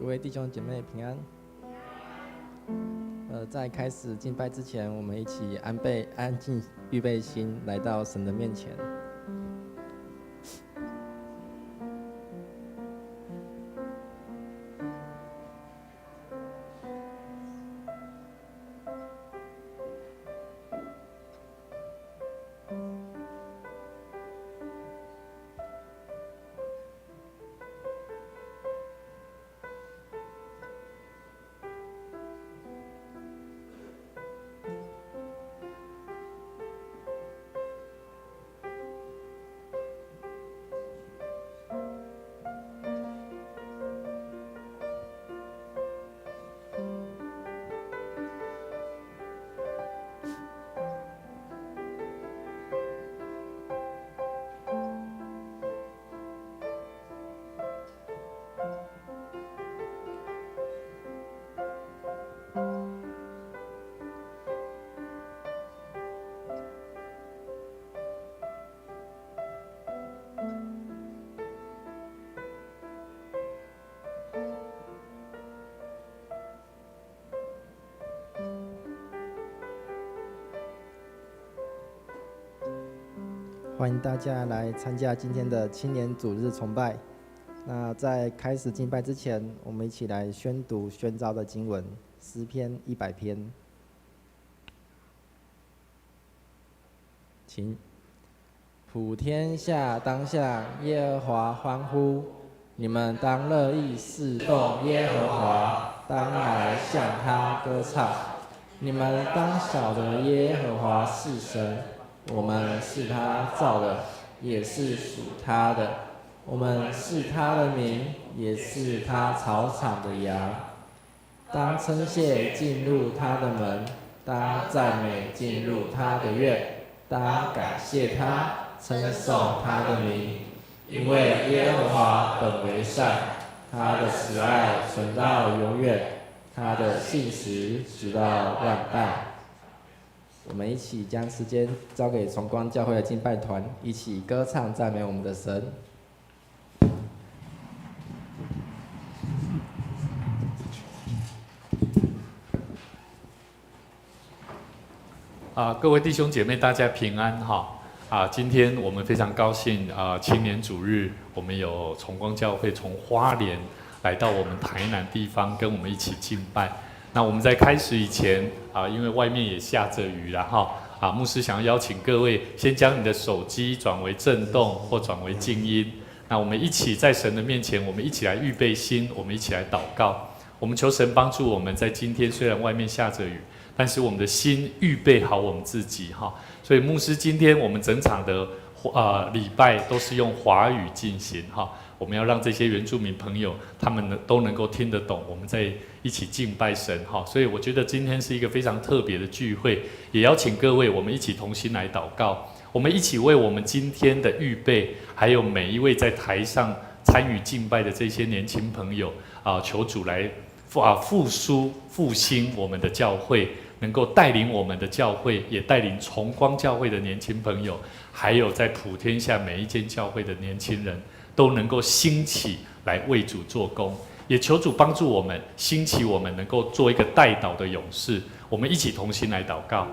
各位弟兄姐妹平安。在开始敬拜之前，我们一起安静预备心，来到神的面前。欢迎大家来参加今天的青年主日崇拜。那在开始敬拜之前，我们一起来宣读宣召的经文，诗篇100篇。请普天下当向耶和华欢呼，你们当乐意侍奉耶和华，当来向他歌唱。你们当晓得耶和华是神，我们是他造的，也是属他的。我们是他的民，也是他草场的羊。当称谢进入他的门，当赞美进入他的院。当感谢他，称颂他的名，因为耶和华本为善，他的慈爱存到永远，他的信实直到万代。我们一起将时间交给崇光教会的敬拜团，一起歌唱赞美我们的神。各位弟兄姐妹，大家平安哈！今天我们非常高兴青年主日，我们有崇光教会从花莲来到我们台南地方，跟我们一起敬拜。那我们在开始以前因为外面也下着雨了哈，牧师想要邀请各位先将你的手机转为震动或转为静音。那我们一起在神的面前，我们一起来预备心，我们一起来祷告。我们求神帮助我们在今天，虽然外面下着雨，但是我们的心预备好我们自己哈。所以牧师今天我们整场的礼拜都是用华语进行哈。我们要让这些原住民朋友他们都能够听得懂，我们在一起敬拜神哈。所以我觉得今天是一个非常特别的聚会，也邀请各位我们一起同心来祷告，我们一起为我们今天的预备，还有每一位在台上参与敬拜的这些年轻朋友求主来复兴我们的教会，能够带领我们的教会，也带领崇光教会的年轻朋友，还有在普天下每一间教会的年轻人，都能够兴起来为主做工。也求主帮助我们，兴起我们能够做一个代祷的勇士。我们一起同心来祷告。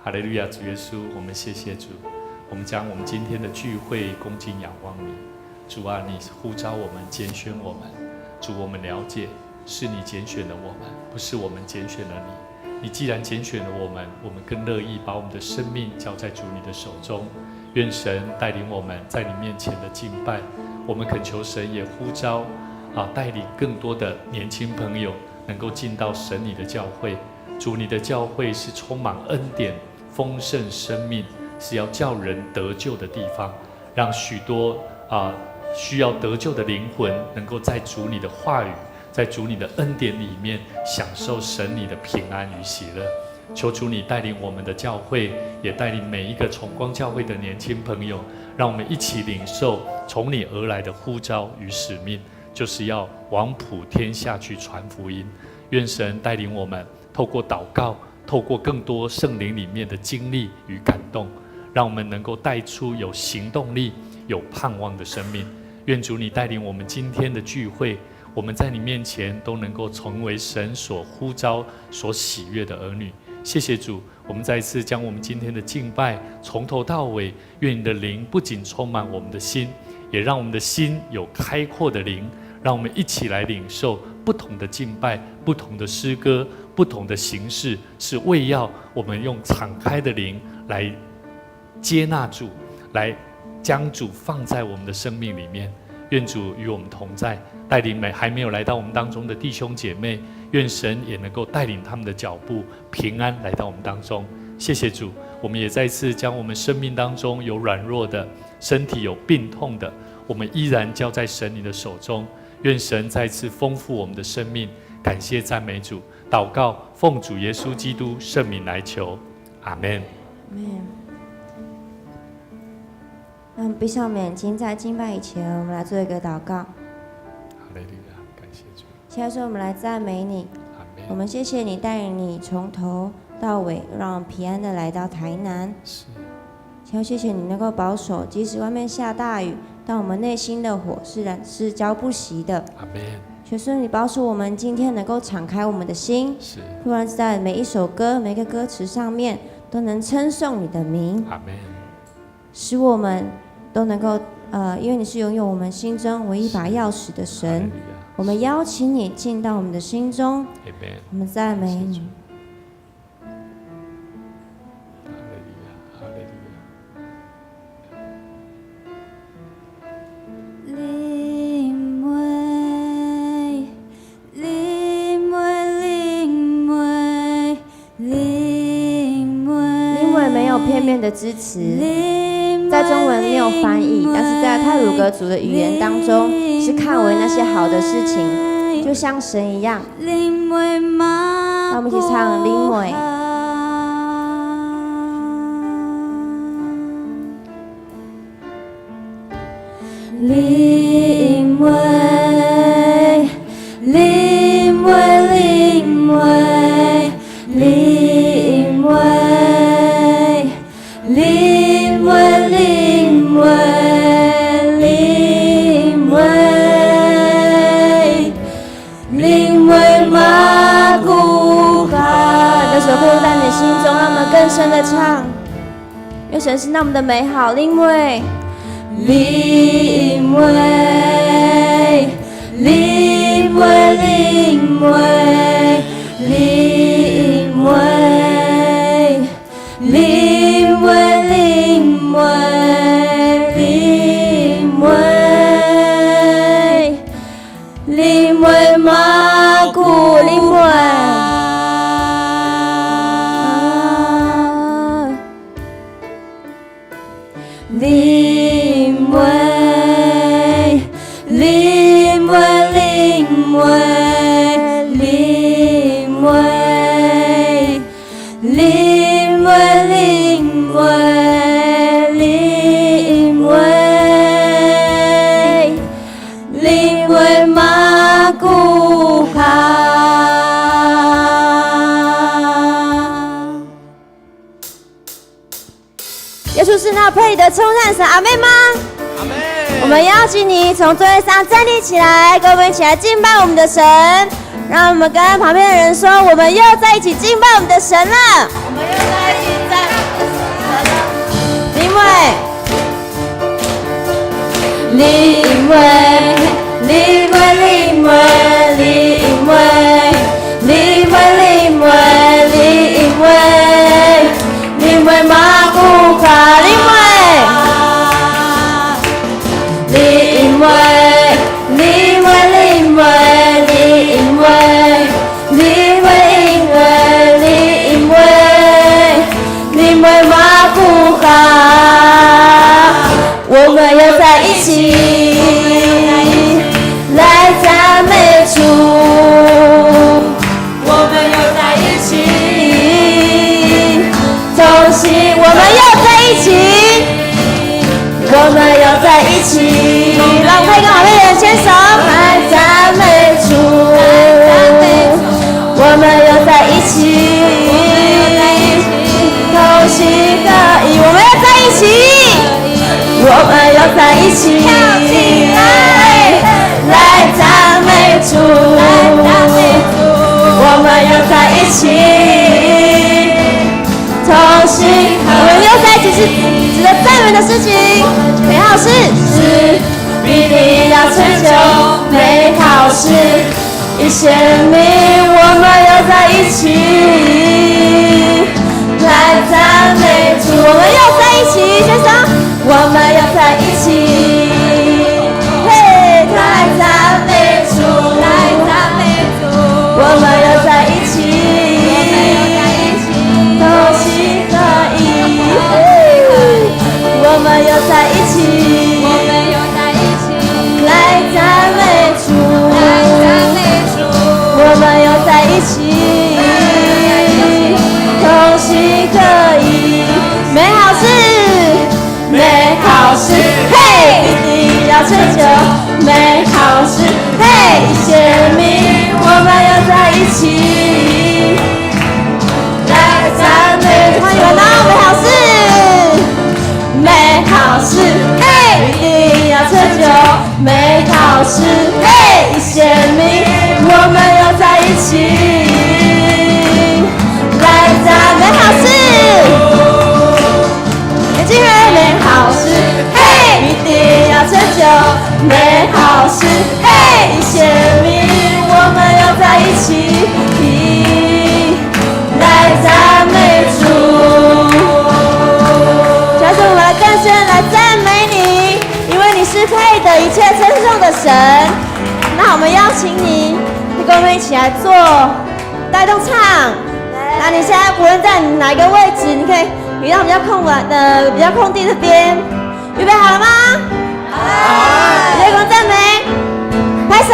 哈利路亚，主耶稣，我们谢谢主，我们将我们今天的聚会恭敬仰望你。主啊，你呼召我们，拣选我们。主，我们了解是你拣选了我们，不是我们拣选了你。你既然拣选了我们，我们更乐意把我们的生命交在主你的手中。愿神带领我们在你面前的敬拜。我们恳求神也呼召带领更多的年轻朋友能够进到神你的教会。主，你的教会是充满恩典、丰盛生命，是要叫人得救的地方，让许多需要得救的灵魂能够在主你的话语，在主你的恩典里面享受神你的平安与喜乐。求主你带领我们的教会，也带领每一个崇光教会的年轻朋友，让我们一起领受从你而来的呼召与使命，就是要往普天下去传福音。愿神带领我们，透过祷告，透过更多圣灵里面的经历与感动，让我们能够带出有行动力、有盼望的生命。愿主你带领我们今天的聚会，我们在你面前都能够成为神所呼召、所喜悦的儿女。谢谢主，我们再一次将我们今天的敬拜从头到尾，愿你的灵不仅充满我们的心，也让我们的心有开阔的灵，让我们一起来领受不同的敬拜、不同的诗歌、不同的形式，是为要我们用敞开的灵来接纳主，来将主放在我们的生命里面。愿主与我们同在，带领还没有来到我们当中的弟兄姐妹，愿神也能够带领他们的脚步平安来到我们当中。谢谢主，我们也再次将我们生命当中有软弱的、身体有病痛的，我们依然交在神你的手中。愿神再次丰富我们的生命。感谢赞美主，祷告奉主耶稣基督圣名来求，阿们。让我们闭上我们眼睛，在敬拜以前，我们来做一个祷告。哈利路亚，感谢主。现在说，我们来赞美你。我们谢谢你带领你从头到尾，让我们平安的来到台南。是。现谢谢你能够保守，即使外面下大雨，但我们内心的火是浇不熄的。阿们。求主你保守我们今天能够敞开我们的心，是。不然在每一首歌、每个歌词上面都能称颂你的名。阿们。使我们都能够因为你是拥有我们心中唯一把钥匙的神，我们邀请你进到我们的心中，我们赞美你。灵媒没有片面的支持，在中文没有翻译，但是在太鲁阁族的语言当中，是看为那些好的事情，就像神一样。让我们一起唱灵媒。灵媒，灵媒，灵媒，灵媒，灵媒，灵媒，灵媒，灵媒马古哈。那首歌在你心中，让我们更深的唱。愿神是那么的美好，灵媒。灵媒，灵媒，灵媒，灵媒，灵媒，灵媒，灵媒，灵媒马古灵媒。灵媒，灵媒，灵媒，灵媒，灵媒，灵媒，灵媒，灵媒马古哈。耶稣是那配得称赞神，阿们吗？阿们。我们邀请你从座位上站立起来，跟我们一起来敬拜我们的神。让我们跟旁边的人说，我们又在一起敬拜我们的神了。我们又在一起赞美我们的神了。灵媒，灵媒，灵媒，灵媒，灵媒，灵媒，灵媒，灵媒，灵媒马古卡，灵媒。灵媒，灵媒，灵媒，灵媒，灵媒，灵媒，灵媒马古哈，我们又在一起来赞美主，我们又在一起同行，我们又在一起。我们又在一起，让我们可以跟旁边的人牵手，来赞美主。我们又在一起，同心合意。我们又在一起，我们又在一起，来赞美主。主，我们又在一起，同心。我们又在一起是值得赞美的事情，美好事必定要成就美好事，一显明我们又在一起，来赞美主。我们又在一起，先生，我们又在一起，嘿，来赞美主，来赞美主，我们又在一起，同心合一，我们又在一起，来赞美主，我们又在一起，同心合一，美好事，美好事，嘿，一定要成就美好事，嘿，显明我们又在一起，来赞美，欢迎来到美好事，美好事，嘿，一定要成就美好事，嘿，显明我们又在一起，来赞美好事，年轻人美好事，嘿，一定要成就美好事，嘿，显明我们又在一起，来赞美主。主，我们来更深来赞美你，因为你是配得一切称颂的神。那我们邀请你，跟我们一起来做带动唱。那你现在无论在哪一个位置，你可以移到比较空地这边。预备好了吗？好。一起跟赞美，拍手。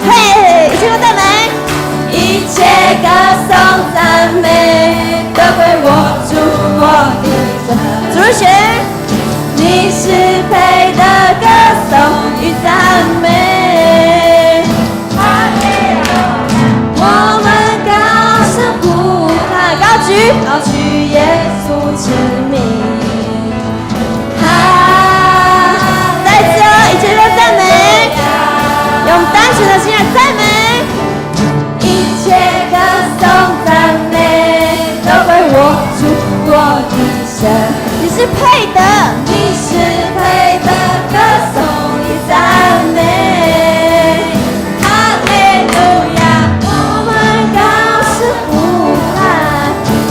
嘿，一起跟赞美。一切歌颂赞美都归我主，我的神。主日学，你是配的歌颂与赞美。我们高声呼喊，高举耶稣之名。再次一起来赞美，用单纯的心来赞美。一切歌颂赞美都归我主，我的神。你是配的，你是配的歌颂与赞美。哈利路亚，我们高声呼喊，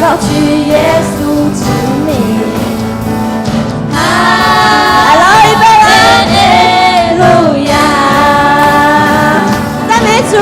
高举耶稣之名。哈利路亚，赞美主。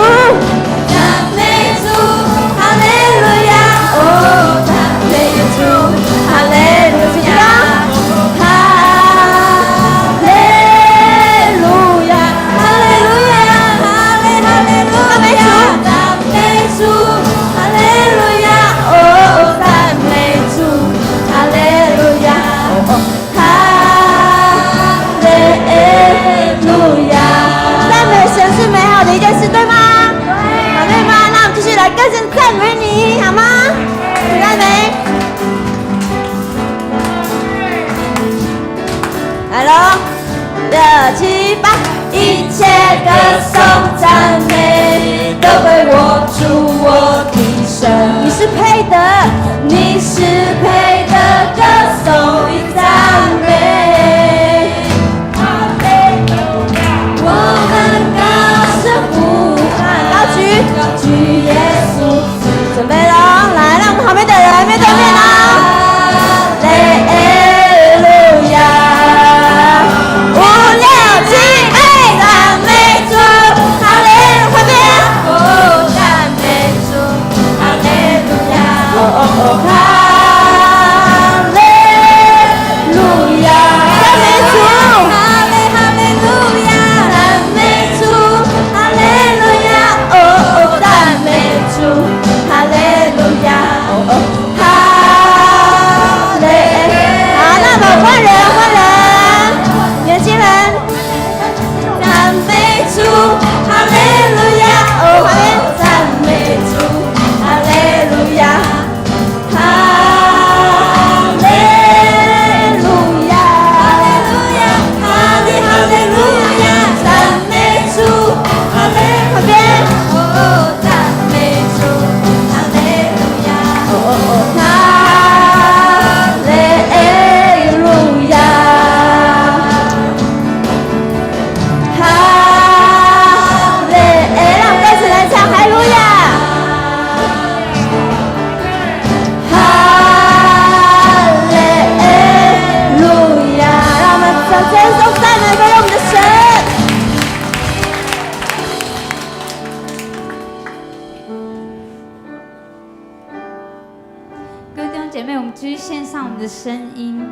妹，我们继续献上我们的声音，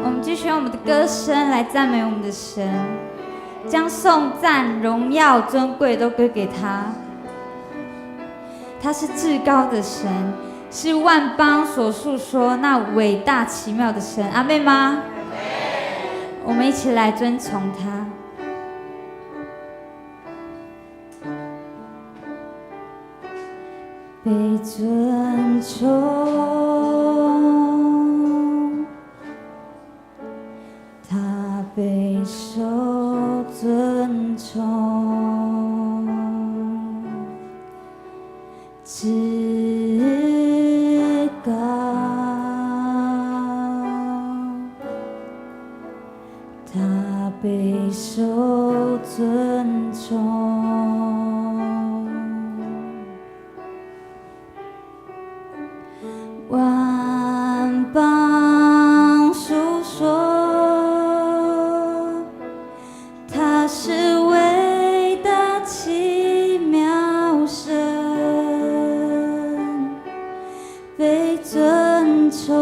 我们继续用我们的歌声来赞美我们的神，将颂赞、荣耀、尊贵都归给他。他是至高的神，是万邦所述说那伟大奇妙的神。阿妹吗？我们一起来尊崇他。被尊崇，他备受尊崇，至高，他备受尊崇。万邦述说，他是伟大奇妙神，被尊崇，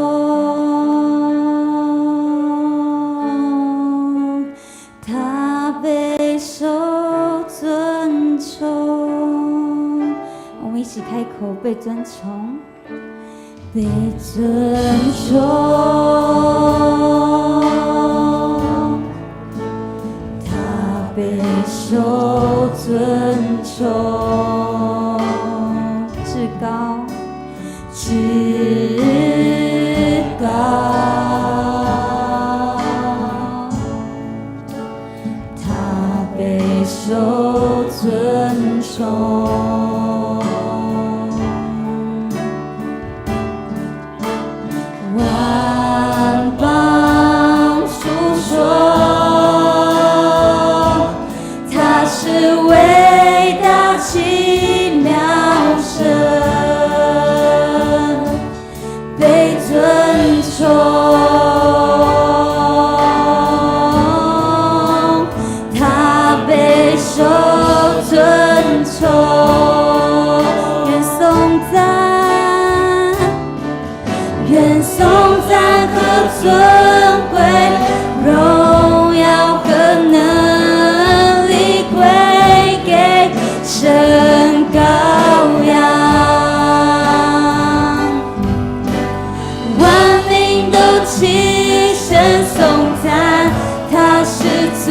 他备受尊崇。我们一起开口，被尊崇。被尊崇，他备受尊崇，至高，至高，他备受尊崇。万邦述说，他是伟大奇妙神，被尊崇，他备受尊崇，愿颂赞。愿颂赞和尊贵、荣耀和能力归给神羔羊，万民都齐声颂赞，他是尊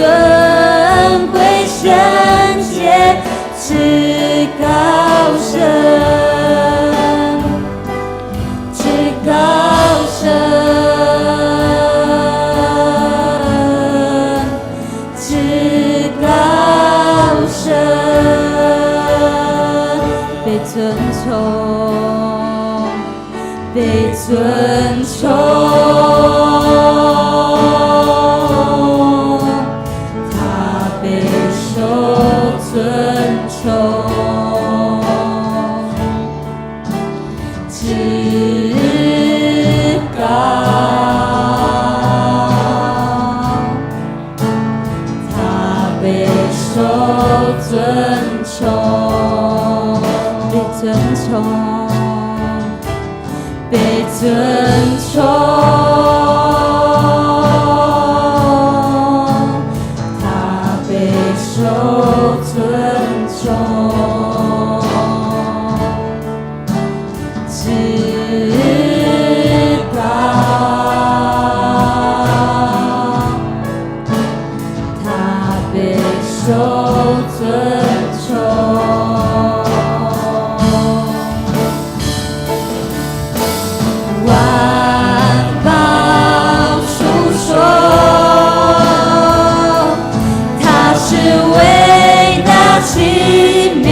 贵圣洁至高神。高神，至高神，被尊崇，被尊崇，他备受尊崇。高，他备受尊崇，被尊崇，被尊崇，他备受尊崇，受尊崇，万邦述说，他是伟大奇妙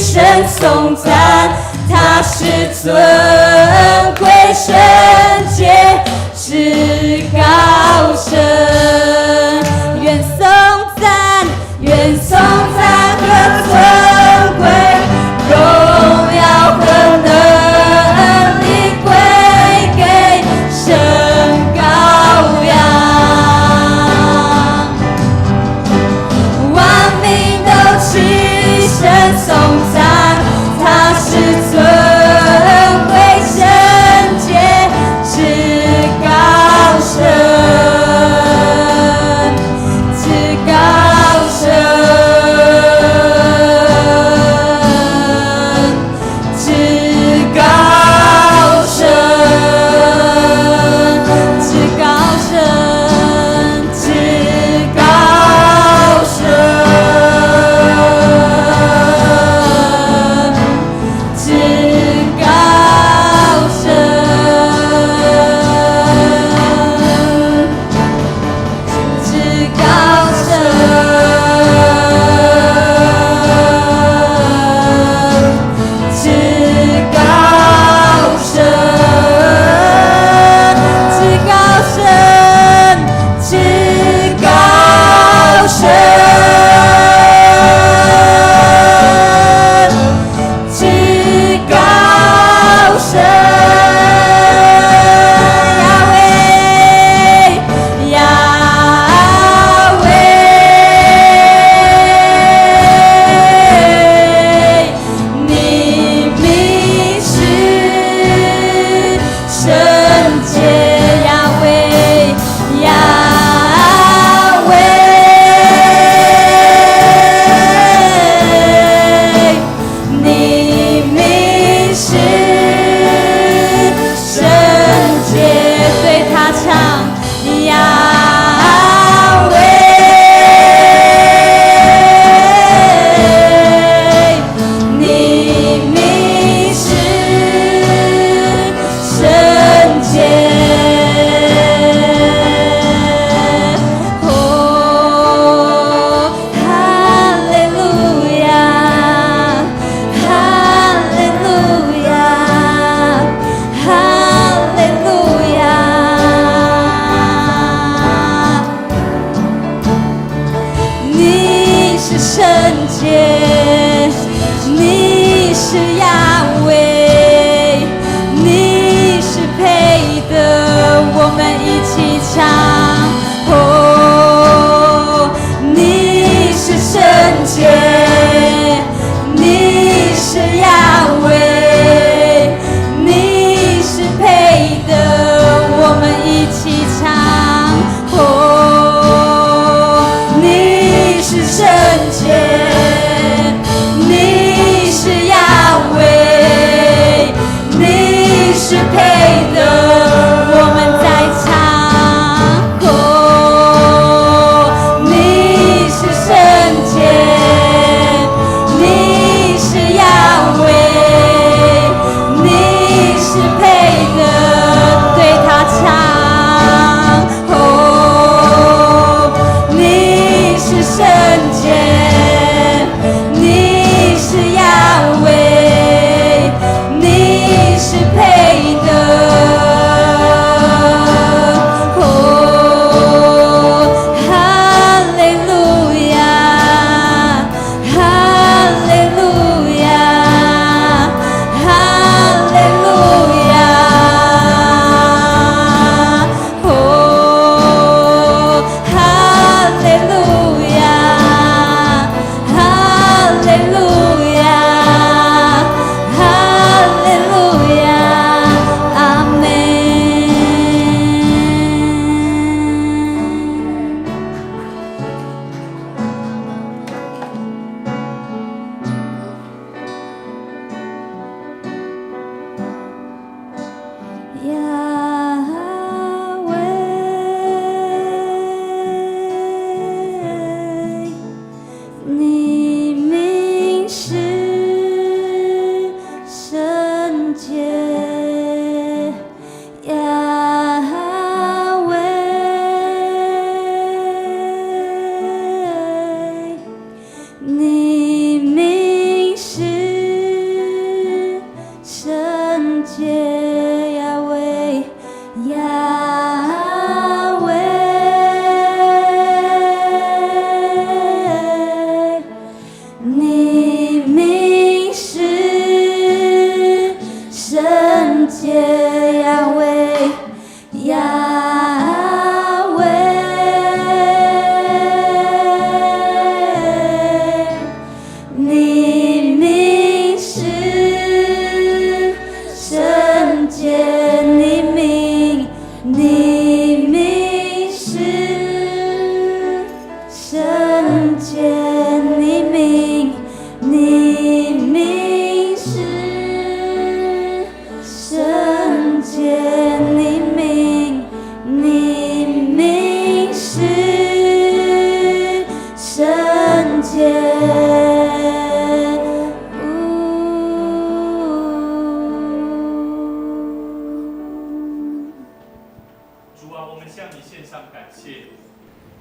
声颂赞，他是尊贵圣洁，是高神。愿颂赞，愿颂赞和尊贵，荣耀和能力归给神羔羊。万民都齐声颂赞，他是尊贵圣洁，是高神，是高神。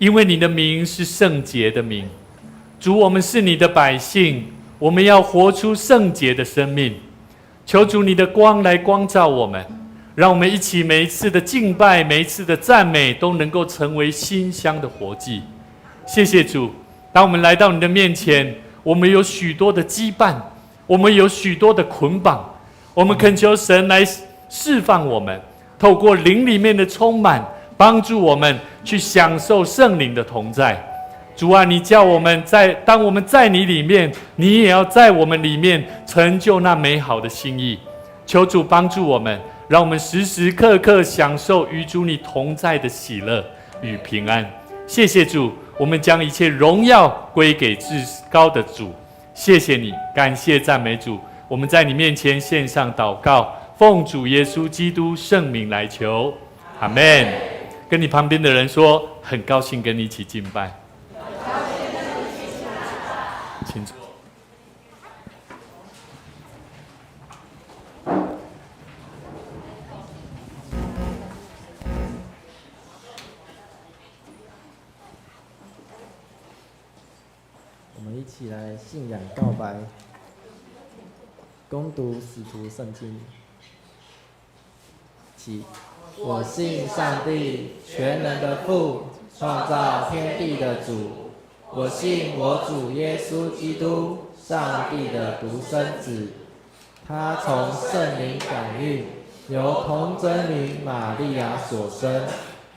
因为你的名是圣洁的名。主，我们是你的百姓，我们要活出圣洁的生命。求主你的光来光照我们，让我们一起每一次的敬拜，每一次的赞美都能够成为馨香的活祭。谢谢主，当我们来到你的面前，我们有许多的羁绊，我们有许多的捆绑，我们恳求神来释放我们，透过灵里面的充满，帮助我们去享受圣灵的同在。主啊，你叫我们当我们在你里面，你也要在我们里面成就那美好的心意。求主帮助我们，让我们时时刻刻享受与主你同在的喜乐与平安。谢谢主，我们将一切荣耀归给至高的主。谢谢你，感谢赞美主。我们在你面前献上祷告，奉主耶稣基督圣名来求，阿们。跟你旁边的人说，很高兴跟你一起敬拜。请坐。我们一起来信仰告白，攻读使徒圣经。起，我信上帝，全能的父，创造天地的主。我信我主耶稣基督，上帝的独生子。他从圣灵感孕，由童贞女玛利亚所生，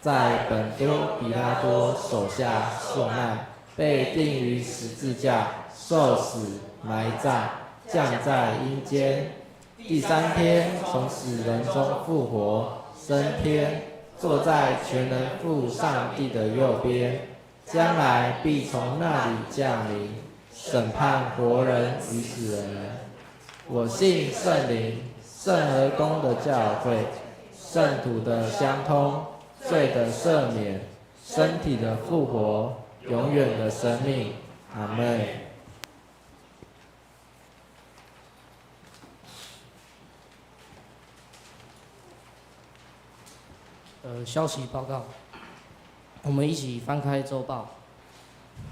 在本多比拉多手下受难，被钉于十字架，受死、埋葬，降在阴间。第三天从死人中复活，升天，坐在全能父上帝的右边。将来必从那里降临，审判活人与死人。我信圣灵，圣而公的教会，圣徒的相通，罪的赦免，身体的复活，永远的生命。阿们。消息报告。我们一起翻开周报。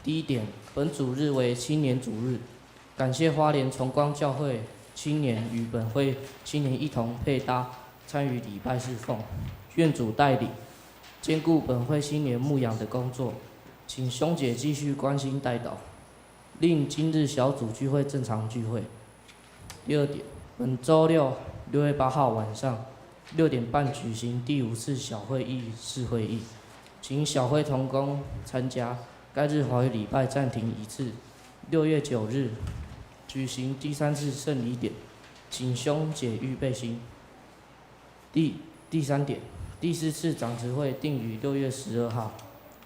第一点，本主日为青年主日，感谢花莲崇光教会青年与本会青年一同配搭参与礼拜侍奉，愿主带领，兼顾本会青年牧养的工作，请兄姐继续关心带导，令今日小组聚会正常聚会。第二点，本周六6月8号晚上6点半举行第5次小会议室会议。请小会同工参加，该日华语礼拜暂停一次。6月9日举行第3次圣礼典，请兄姐预备心。第三点，第4次长执会定于6月12号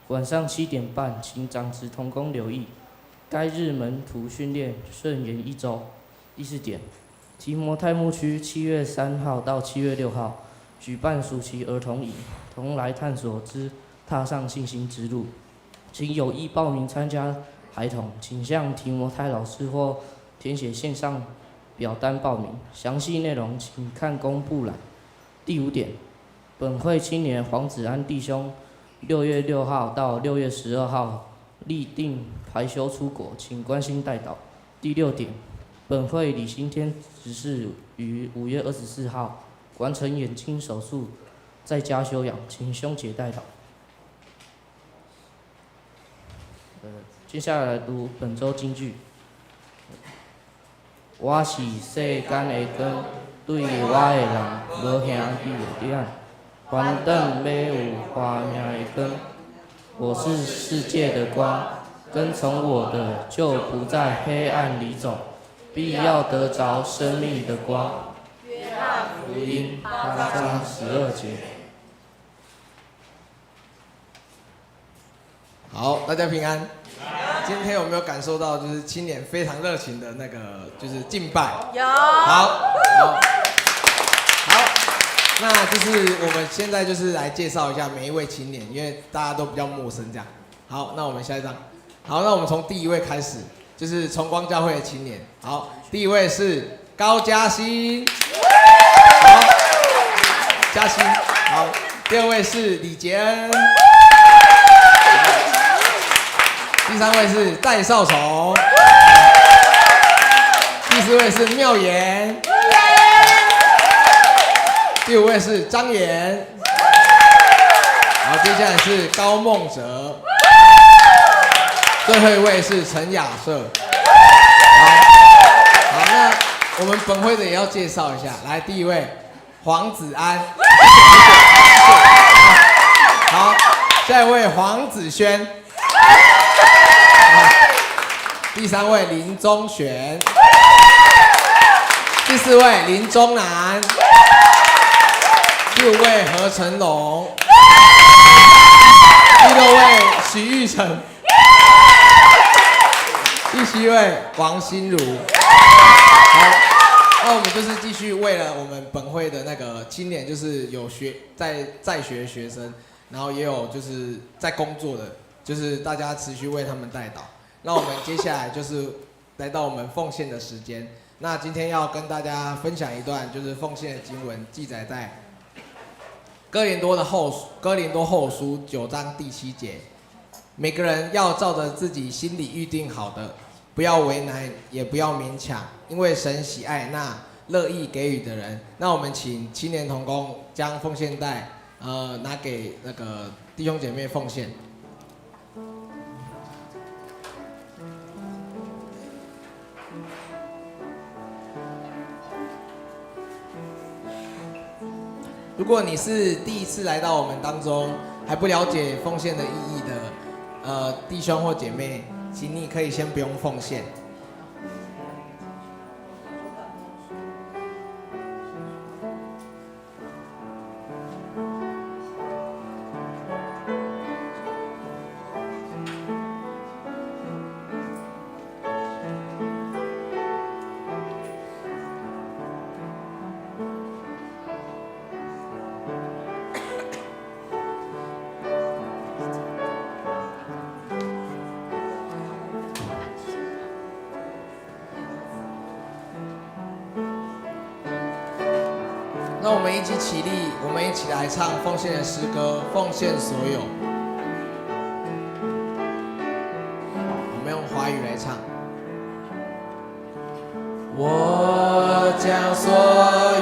晚上7点半，请长执同工留意，该日门徒训练顺延1周。第4点，提摩太牧区7月3号到7月6号举办暑期儿童营，同来探索之踏上信心之路，请有意报名参加孩童，请向提摩太老师或填写线上表单报名，详细内容请看公布栏。第5点，本会青年黄子安弟兄6月6号到6月12号立定排休出国，请关心代祷。第6点，本会李新天执事于5月24号完成眼睛手术，在家休养，请兄姐代祷。接下来读本周金句。我是世间的光，对我的人无兄弟的亮，反等要有花命的光。我是世界的光，跟从我的就不在黑暗里走，必要得着生命的光。约翰福音8章12节。好，大家平安。今天有没有感受到，就是青年非常热情的那个，就是敬拜？有。好，那就是我们现在就是来介绍一下每一位青年，因为大家都比较陌生这样。好，那我们下一张。好，那我们从第1位开始，就是崇光教会的青年。好，第1位是高嘉欣。好，嘉欣。好，第2位是李杰恩。第3位是戴少崇，第4位是妙妍，第5位是张妍，好，接下来是高梦哲，最后一位是陈雅瑟。好，那我们本会的也要介绍一下，来，第1位黄子安，好，下一位黄子轩，第3位林宗璇，第4位林宗南，第5位何成龙，第6位徐玉成，第7位王心如。好，那我们就是继续为了我们本会的那个青年，就是有在学学生，然后也有就是在工作的，就是大家持续为他们代祷。那我们接下来就是来到我们奉献的时间。那今天要跟大家分享一段就是奉献的经文，记载在哥林多后书9章第7节。每个人要照着自己心里预定好的，不要为难，也不要勉强，因为神喜爱那乐意给予的人。那我们请青年同工将奉献袋拿给那个弟兄姐妹奉献。如果你是第一次来到我们当中，还不了解奉献的意义的弟兄或姐妹，请你可以先不用奉献。那我们一起起立，我们一起来唱奉献的诗歌，奉献所有。我们用华语来唱。我将所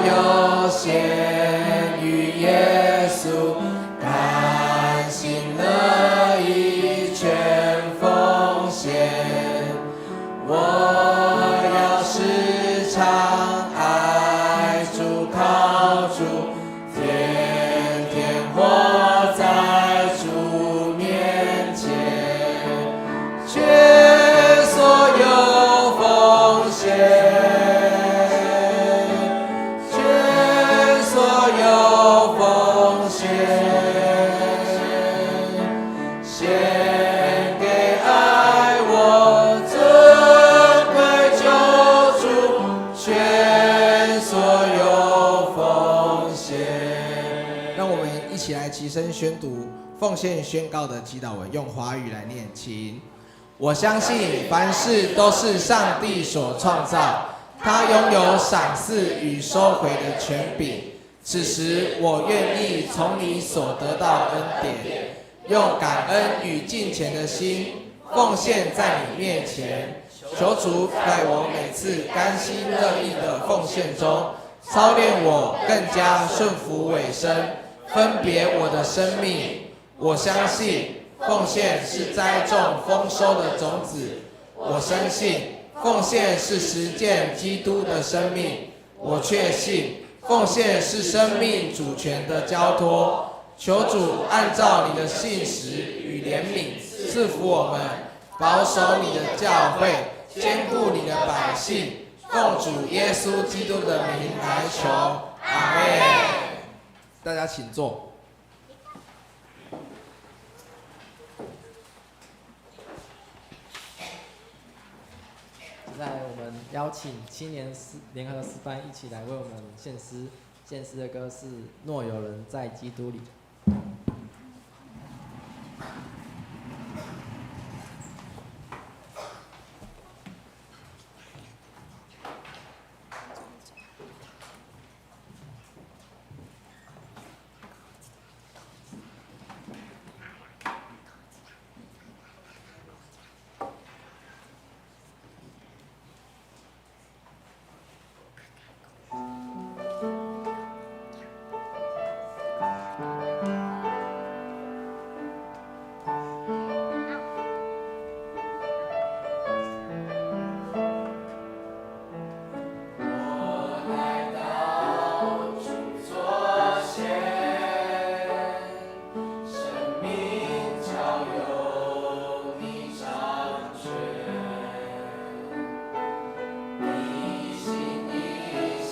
有献于耶稣，甘心乐意全奉献。我要时常爱主靠主，天天活在主面前，全所有奉献，全所有奉献，献给爱我尊贵救主，全所有奉献。让我们一起来齐声宣读奉献宣告的祈祷文，用华语来念，请。我相信凡事都是上帝所创造，他拥有赏赐与收回的权柄。此时我愿意从你所得到恩典，用感恩与敬虔的心奉献在你面前。求主在我每次甘心乐意的奉献中，操练我更加顺服委身，分别我的生命。我相信奉献是栽种丰收的种子，我深信奉献是实践基督的生命，我确信奉献是生命主权的交托。求主按照你的信实与怜悯赐福我们，保守你的教会，兼顾你的百姓。奉主耶稣基督的名来求，阿们。大家请坐。现在我们邀请青年联合诗班一起来为我们献诗。献诗的歌是《若有人在基督里》。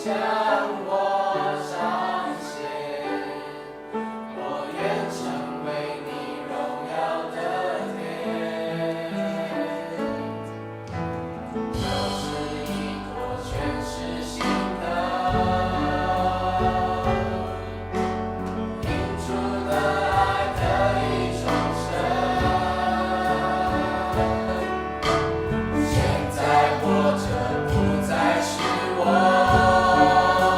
现在活着不再是我。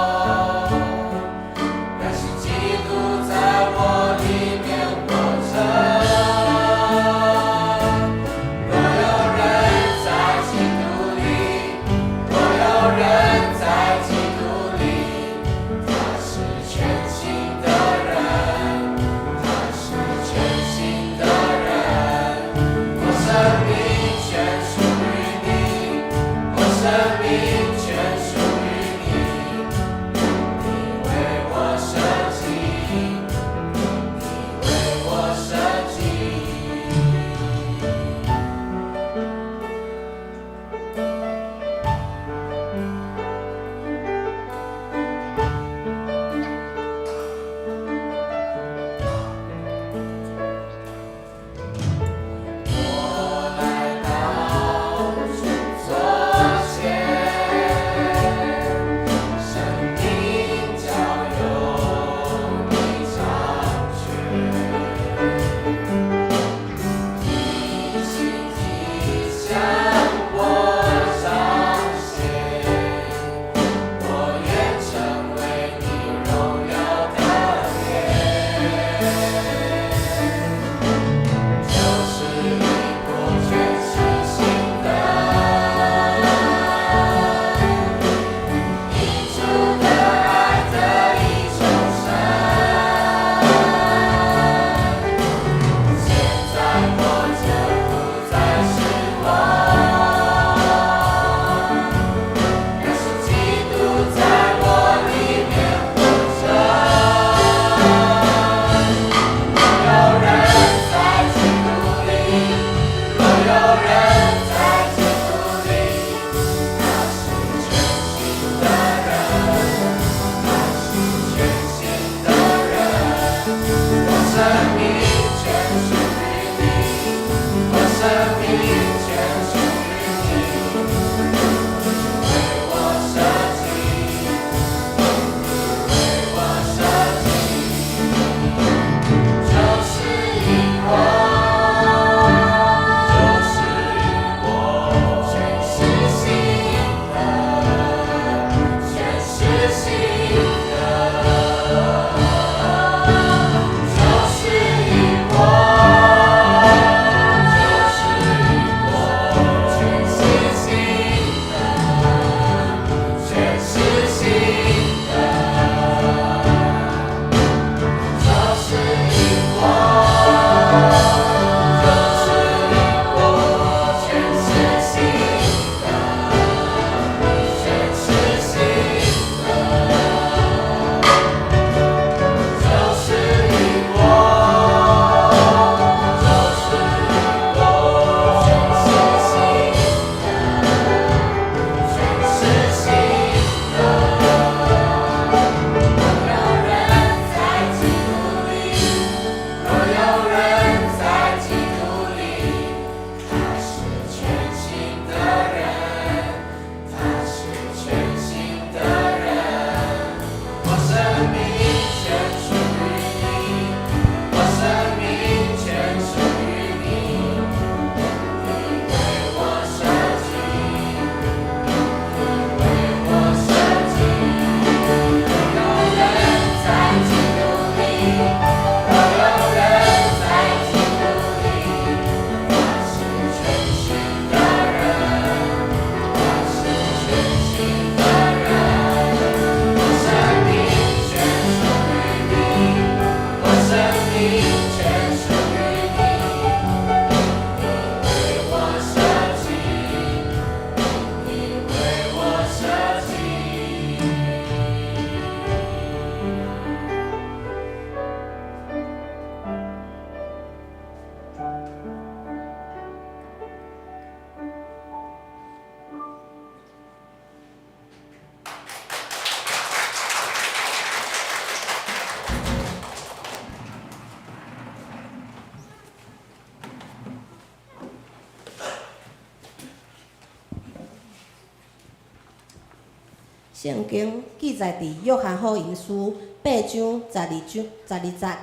圣经记载伫约翰福音书8章12节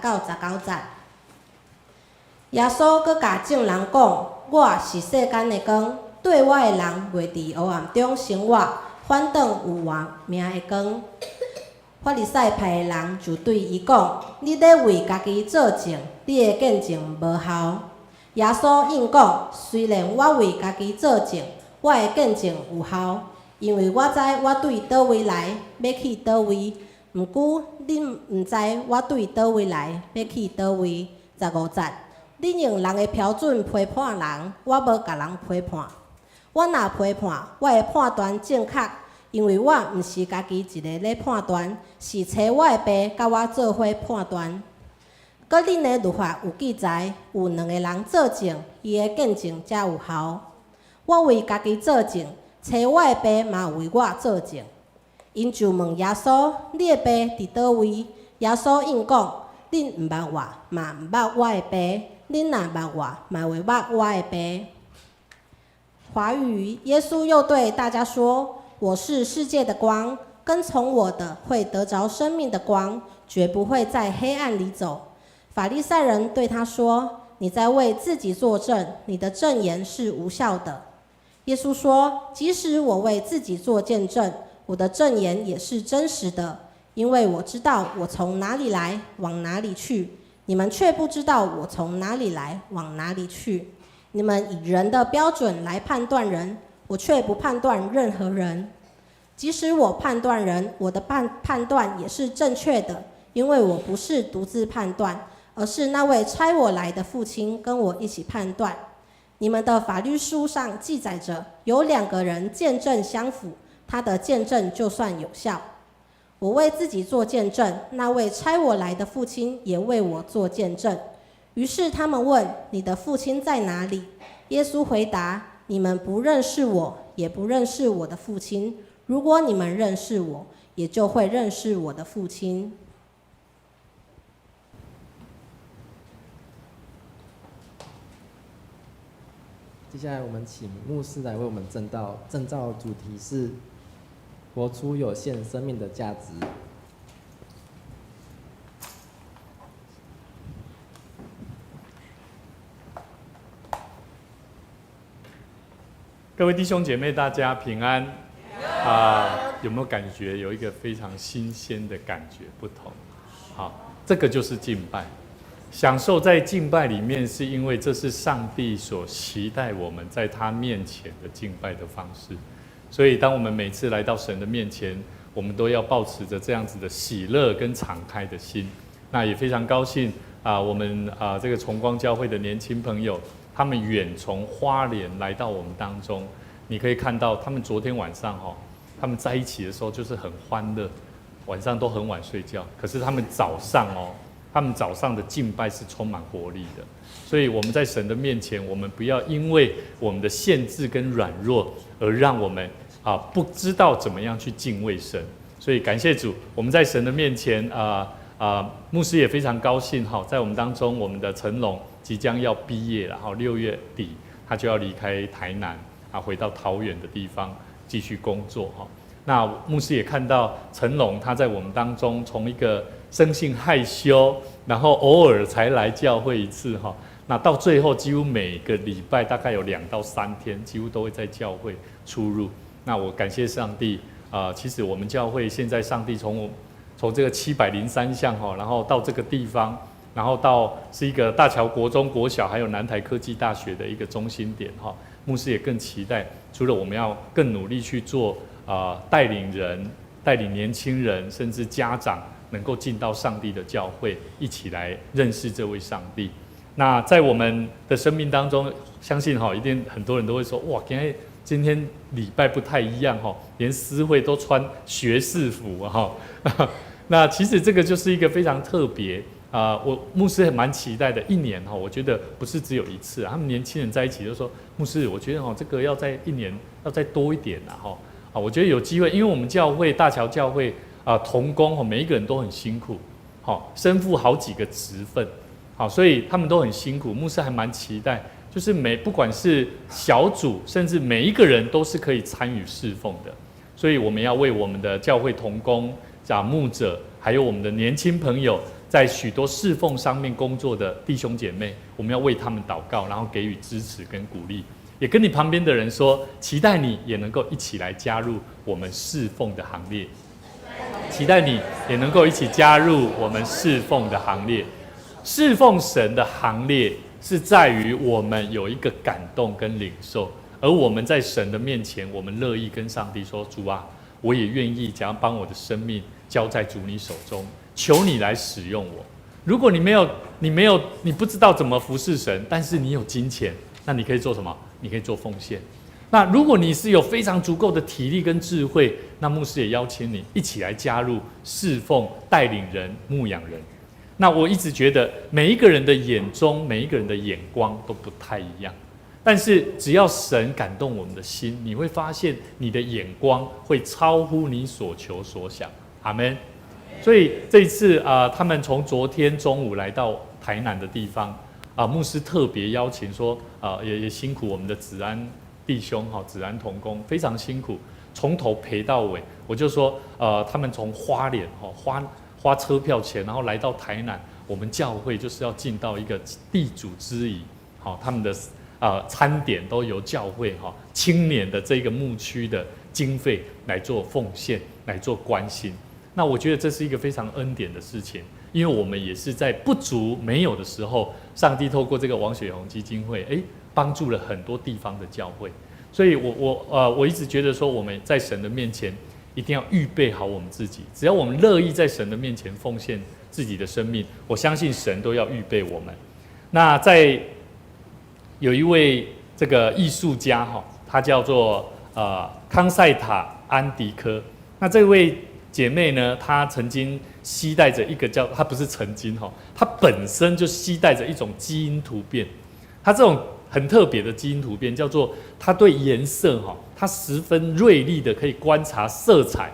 到19节。耶稣阁甲众人讲：我是世间的光，对我的人袂伫黑暗中生活，反倒有活命的光。法利赛派的人就对伊讲：你咧为家己作证，你的见证无效。耶稣应讲：虽然我为家己作证，我的见证有效，因为我知我对倒位来，要去倒位。毋过恁毋知我对倒位来，要去倒位。15节，恁用人的标准批判人，我无甲人批判。我若批判，我的判断正确，因为我毋是家己一个咧判断，是找我的爸甲我做伙判断。搁恁的律法有记载，有2个人作证，伊的见证才有效。我为家己作证，找我的爸嘛为我作证。因就问耶稣：你的爸伫倒位？耶稣应讲：恁毋捌我，嘛毋捌我的爸；恁若捌我，嘛会捌我的爸。华语，耶稣又对大家说：我是世界的光，跟从我的会得着生命的光，绝不会在黑暗里走。法利赛人对他说：你在为自己作证，你的证言是无效的。耶稣说：即使我为自己做见证，我的证言也是真实的，因为我知道我从哪里来，往哪里去，你们却不知道我从哪里来，往哪里去。你们以人的标准来判断人，我却不判断任何人。即使我判断人，我的判断也是正确的，因为我不是独自判断，而是那位差我来的父亲跟我一起判断。你们的法律书上记载着，有2个人见证相符，他的见证就算有效。我为自己做见证，那位差我来的父亲也为我做见证。于是他们问：你的父亲在哪里？耶稣回答：你们不认识我，也不认识我的父亲。如果你们认识我，也就会认识我的父亲。接下来我们请牧师来为我们证道，证道的主题是活出有限生命的价值。各位弟兄姐妹，大家平安有没有感觉有一个非常新鲜的感觉？不同，好，这个就是敬拜。享受在敬拜里面，是因为这是上帝所期待我们在他面前的敬拜的方式。所以，当我们每次来到神的面前，我们都要抱持着这样子的喜乐跟敞开的心。那也非常高兴我们这个崇光教会的年轻朋友，他们远从花莲来到我们当中。你可以看到，他们昨天晚上他们在一起的时候就是很欢乐，晚上都很晚睡觉。可是他们早上的敬拜是充满活力的。所以我们在神的面前，我们不要因为我们的限制跟软弱，而让我们不知道怎么样去敬畏神。所以感谢主，我们在神的面前牧师也非常高兴在我们当中，我们的陈龙即将要毕业了，6月底他就要离开台南回到桃园的地方继续工作那牧师也看到陈龙他在我们当中，从一个生性害羞，然后偶尔才来教会一次那到最后几乎每个礼拜大概有2到3天，几乎都会在教会出入。那我感谢上帝其实我们教会现在上帝从这个703项然后到这个地方，然后到是一个大桥国中国小还有南台科技大学的一个中心点牧师也更期待，除了我们要更努力去做带领人、带领年轻人，甚至家长能够进到上帝的教会，一起来认识这位上帝。那在我们的生命当中，相信一定很多人都会说：哇，今天礼拜不太一样连司会都穿学士服那其实这个就是一个非常特别我牧师也蛮期待的。一年我觉得不是只有一次他们年轻人在一起就说：牧师，我觉得这个要在一年要再多一点我觉得有机会，因为我们教会大桥教会同工每一个人都很辛苦身负好几个职分所以他们都很辛苦。牧师还蛮期待，就是不管是小组，甚至每一个人都是可以参与侍奉的。所以我们要为我们的教会同工、牧者，还有我们的年轻朋友，在许多侍奉上面工作的弟兄姐妹，我们要为他们祷告，然后给予支持跟鼓励。也跟你旁边的人说，期待你也能够一起来加入我们侍奉的行列。期待你也能够一起加入我们侍奉的行列。侍奉神的行列是在于我们有一个感动跟领受，而我们在神的面前，我们乐意跟上帝说：主啊，我也愿意将帮我的生命交在主你手中，求你来使用我。如果你不知道怎么服侍神，但是你有金钱，那你可以做什么？你可以做奉献。那如果你是有非常足够的体力跟智慧，那牧师也邀请你一起来加入侍奉、带领人、牧养人。那我一直觉得每一个人的眼中，每一个人的眼光都不太一样，但是只要神感动我们的心，你会发现你的眼光会超乎你所求所想。阿们。所以这一次他们从昨天中午来到台南的地方牧师特别邀请说也辛苦我们的子安弟兄子安同工非常辛苦，从头陪到尾。我就说他们从花莲花车票钱，然后来到台南，我们教会就是要尽到一个地主之谊，他们的餐点都由教会青年的这个牧区的经费来做奉献，来做关心。那我觉得这是一个非常恩典的事情，因为我们也是在不足没有的时候，上帝透过这个王雪红基金会帮助了很多地方的教会。所以我一直觉得说，我们在神的面前一定要预备好我们自己，只要我们乐意在神的面前奉献自己的生命，我相信神都要预备我们。那在有一位这个艺术家他叫做康塞塔安迪科。那这位姐妹呢，她曾经携带着一个她不是曾经她本身就携带着一种基因突变。她这种很特别的基因突变叫做，她对颜色她十分锐利的可以观察色彩。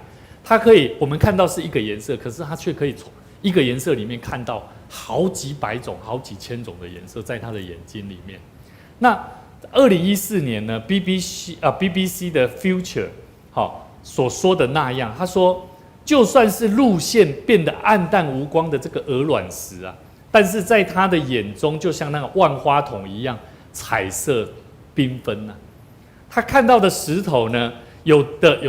我们看到是一个颜色，可是她却可以从一个颜色里面看到好几百种、好几千种的颜色在她的眼睛里面。那2014年呢 BBC 的 Future 所说的那样，他说就算是路线变得暗淡无光的这个鹅卵石但是在他的眼中就像那个万花筒一样彩色缤纷他看到的石头呢，有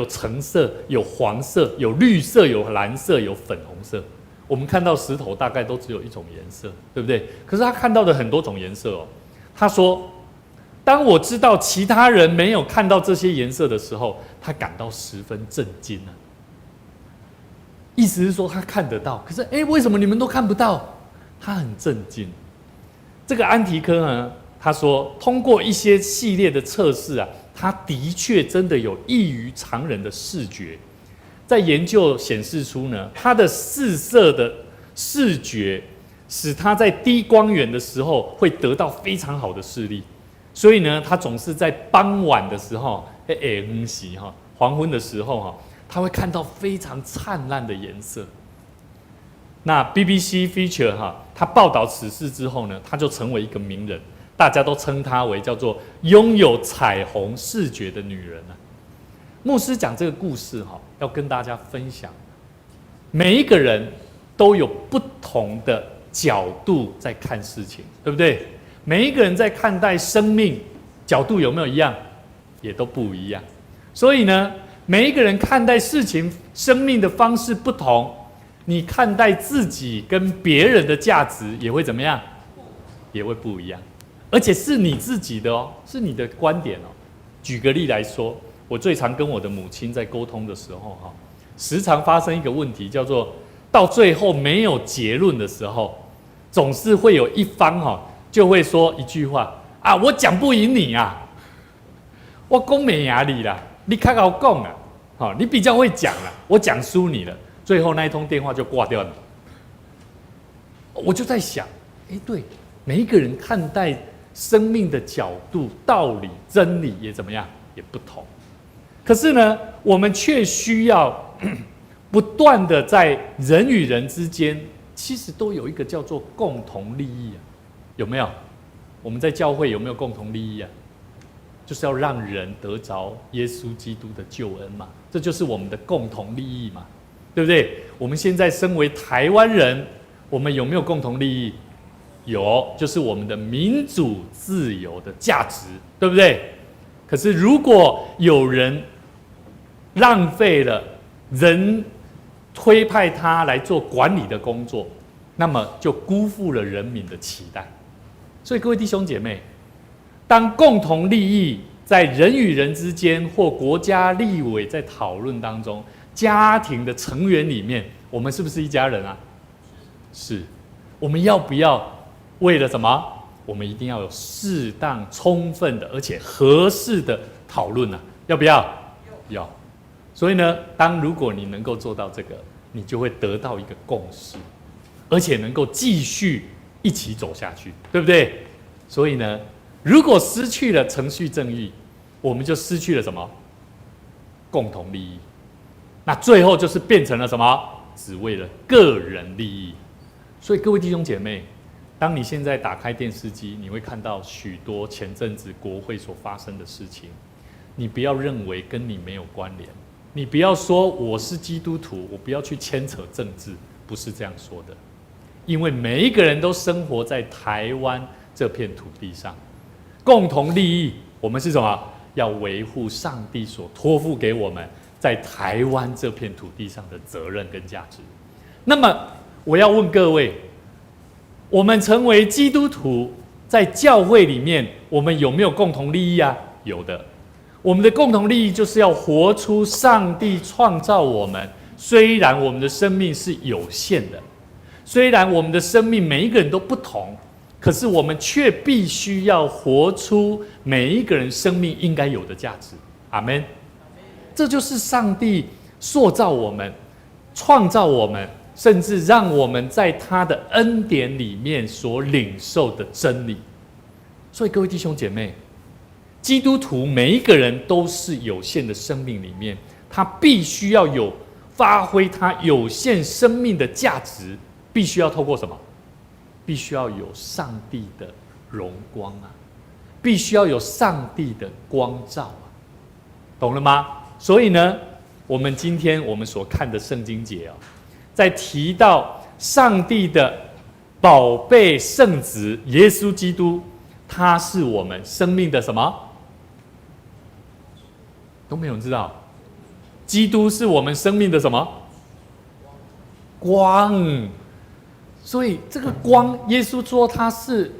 橙色、有黄色、有绿色、有蓝色、有粉红色。我们看到石头大概都只有一种颜色，对不对？可是他看到的很多种颜色他说，当我知道其他人没有看到这些颜色的时候，他感到十分震惊意思是说他看得到，可是为什么你们都看不到？他很震惊。这个安提科呢，他说通过一些系列的测试他的确真的有异于常人的视觉。在研究显示出呢，他的四色的视觉使他在低光源的时候会得到非常好的视力，所以呢，他总是在傍晚的时候黄昏的时候他会看到非常灿烂的颜色。那 BBC Feature 他报道此事之后呢，他就成为一个名人，大家都称他为叫做拥有彩虹视觉的女人牧师讲这个故事要跟大家分享，每一个人都有不同的角度在看事情，对不对？每一个人在看待生命角度有没有一样？也都不一样。所以呢，每一个人看待事情、生命的方式不同，你看待自己跟别人的价值也会怎么样？也会不一样，而且是你自己的是你的观点举个例来说，我最常跟我的母亲在沟通的时候时常发生一个问题，叫做到最后没有结论的时候，总是会有一方就会说一句话我讲不赢你我讲没压力啦，你较好讲啦，你比较会讲啦，我讲输你了，最后那一通电话就挂掉了。我就在想，对，每一个人看待生命的角度、道理、真理也怎么样，也不同。可是呢，我们却需要不断的在人与人之间，其实都有一个叫做共同利益有没有？我们在教会有没有共同利益就是要让人得着耶稣基督的救恩嘛。这就是我们的共同利益嘛，对不对？我们现在身为台湾人，我们有没有共同利益？有，就是我们的民主自由的价值，对不对？可是如果有人浪费了人推派他来做管理的工作，那么就辜负了人民的期待。所以各位弟兄姐妹，当共同利益在人与人之间，或国家立委在讨论当中，家庭的成员里面，我们是不是一家人啊？是。我们要不要为了什么？我们一定要有适当、充分的，而且合适的讨论啊，要不要？要。所以呢，如果你能够做到这个，你就会得到一个共识，而且能够继续一起走下去，对不对？所以呢，如果失去了程序正义，我们就失去了什么？共同利益。那最后就是变成了什么？只为了个人利益。所以各位弟兄姐妹，当你现在打开电视机，你会看到许多前阵子国会所发生的事情。你不要认为跟你没有关联，你不要说我是基督徒，我不要去牵扯政治，不是这样说的。因为每一个人都生活在台湾这片土地上，共同利益，我们是什么？要维护上帝所托付给我们在台湾这片土地上的责任跟价值。那么我要问各位，我们成为基督徒，在教会里面，我们有没有共同利益啊？有的。我们的共同利益就是要活出上帝创造我们，虽然我们的生命是有限的，虽然我们的生命每一个人都不同，可是我们却必须要活出每一个人生命应该有的价值。阿们。这就是上帝塑造我们、创造我们，甚至让我们在他的恩典里面所领受的真理。所以各位弟兄姐妹，基督徒每一个人都是有限的生命里面，他必须要有发挥他有限生命的价值，必须要透过什么？必须要有上帝的荣光啊，必须要有上帝的光照啊，懂了吗？所以呢，我们今天我们所看的圣经节哦，在提到上帝的宝贝圣子耶稣基督，他是我们生命的什么？都没有人知道。基督是我们生命的什么？光。所以这个光，耶稣说他是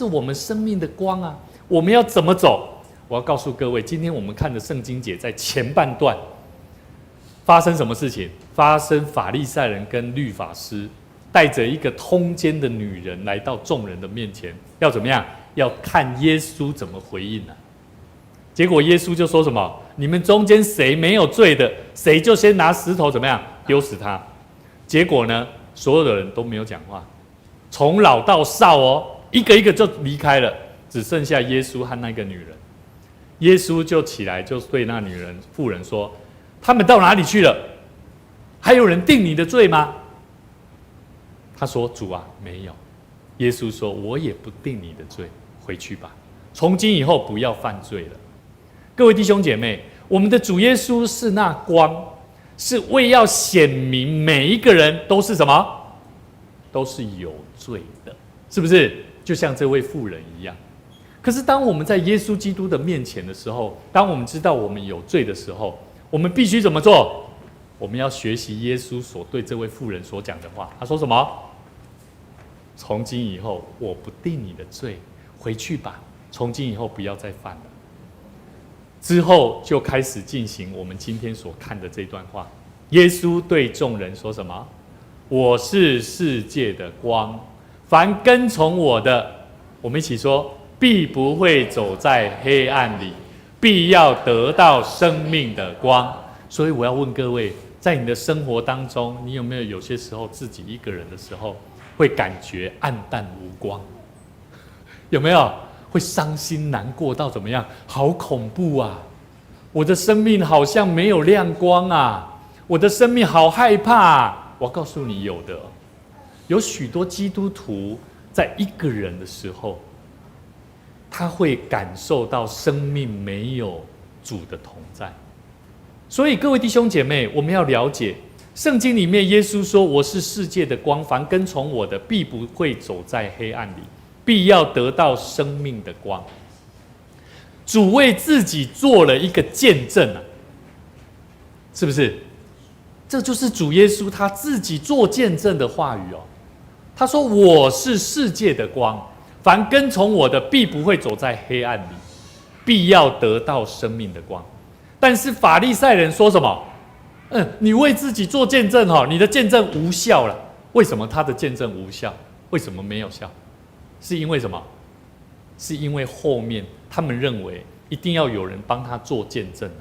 我们生命的光啊。我们要怎么走？我要告诉各位，今天我们看的圣经节在前半段发生什么事情？发生法利赛人跟律法师带着一个通奸的女人来到众人的面前，要怎么样？要看耶稣怎么回应啊。结果耶稣就说什么？你们中间谁没有罪的，谁就先拿石头怎么样丢死他。结果呢，所有的人都没有讲话，从老到少哦，一个一个就离开了，只剩下耶稣和那个女人。耶稣就起来，就对那女人妇人说：“他们到哪里去了？还有人定你的罪吗？”他说：“主啊，没有。”耶稣说：“我也不定你的罪，回去吧，从今以后不要犯罪了。”各位弟兄姐妹，我们的主耶稣是那光，是为要显明每一个人都是什么？都是有罪的，是不是？就像这位妇人一样。可是当我们在耶稣基督的面前的时候，当我们知道我们有罪的时候，我们必须怎么做？我们要学习耶稣所对这位妇人所讲的话。他说什么？从今以后我不定你的罪，回去吧，从今以后不要再犯了。之后就开始进行我们今天所看的这段话。耶稣对众人说什么？我是世界的光，凡跟从我的，我们一起说，必不会走在黑暗里，必要得到生命的光。所以我要问各位，在你的生活当中，你有没有些时候自己一个人的时候，会感觉暗淡无光？有没有？会伤心难过到怎么样？好恐怖啊！我的生命好像没有亮光啊！我的生命好害怕啊！我告诉你，有许多基督徒在一个人的时候，他会感受到生命没有主的同在。所以各位弟兄姐妹，我们要了解圣经里面耶稣说：“我是世界的光，凡跟从我的，必不会走在黑暗里，必要得到生命的光。”主为自己做了一个见证啊，是不是？这就是主耶稣他自己做见证的话语哦。他说：“我是世界的光，凡跟从我的，必不会走在黑暗里，必要得到生命的光。”但是法利赛人说什么？你为自己做见证哦，你的见证无效了。为什么他的见证无效？为什么没有效？是因为什么？是因为后面他们认为一定要有人帮他做见证了。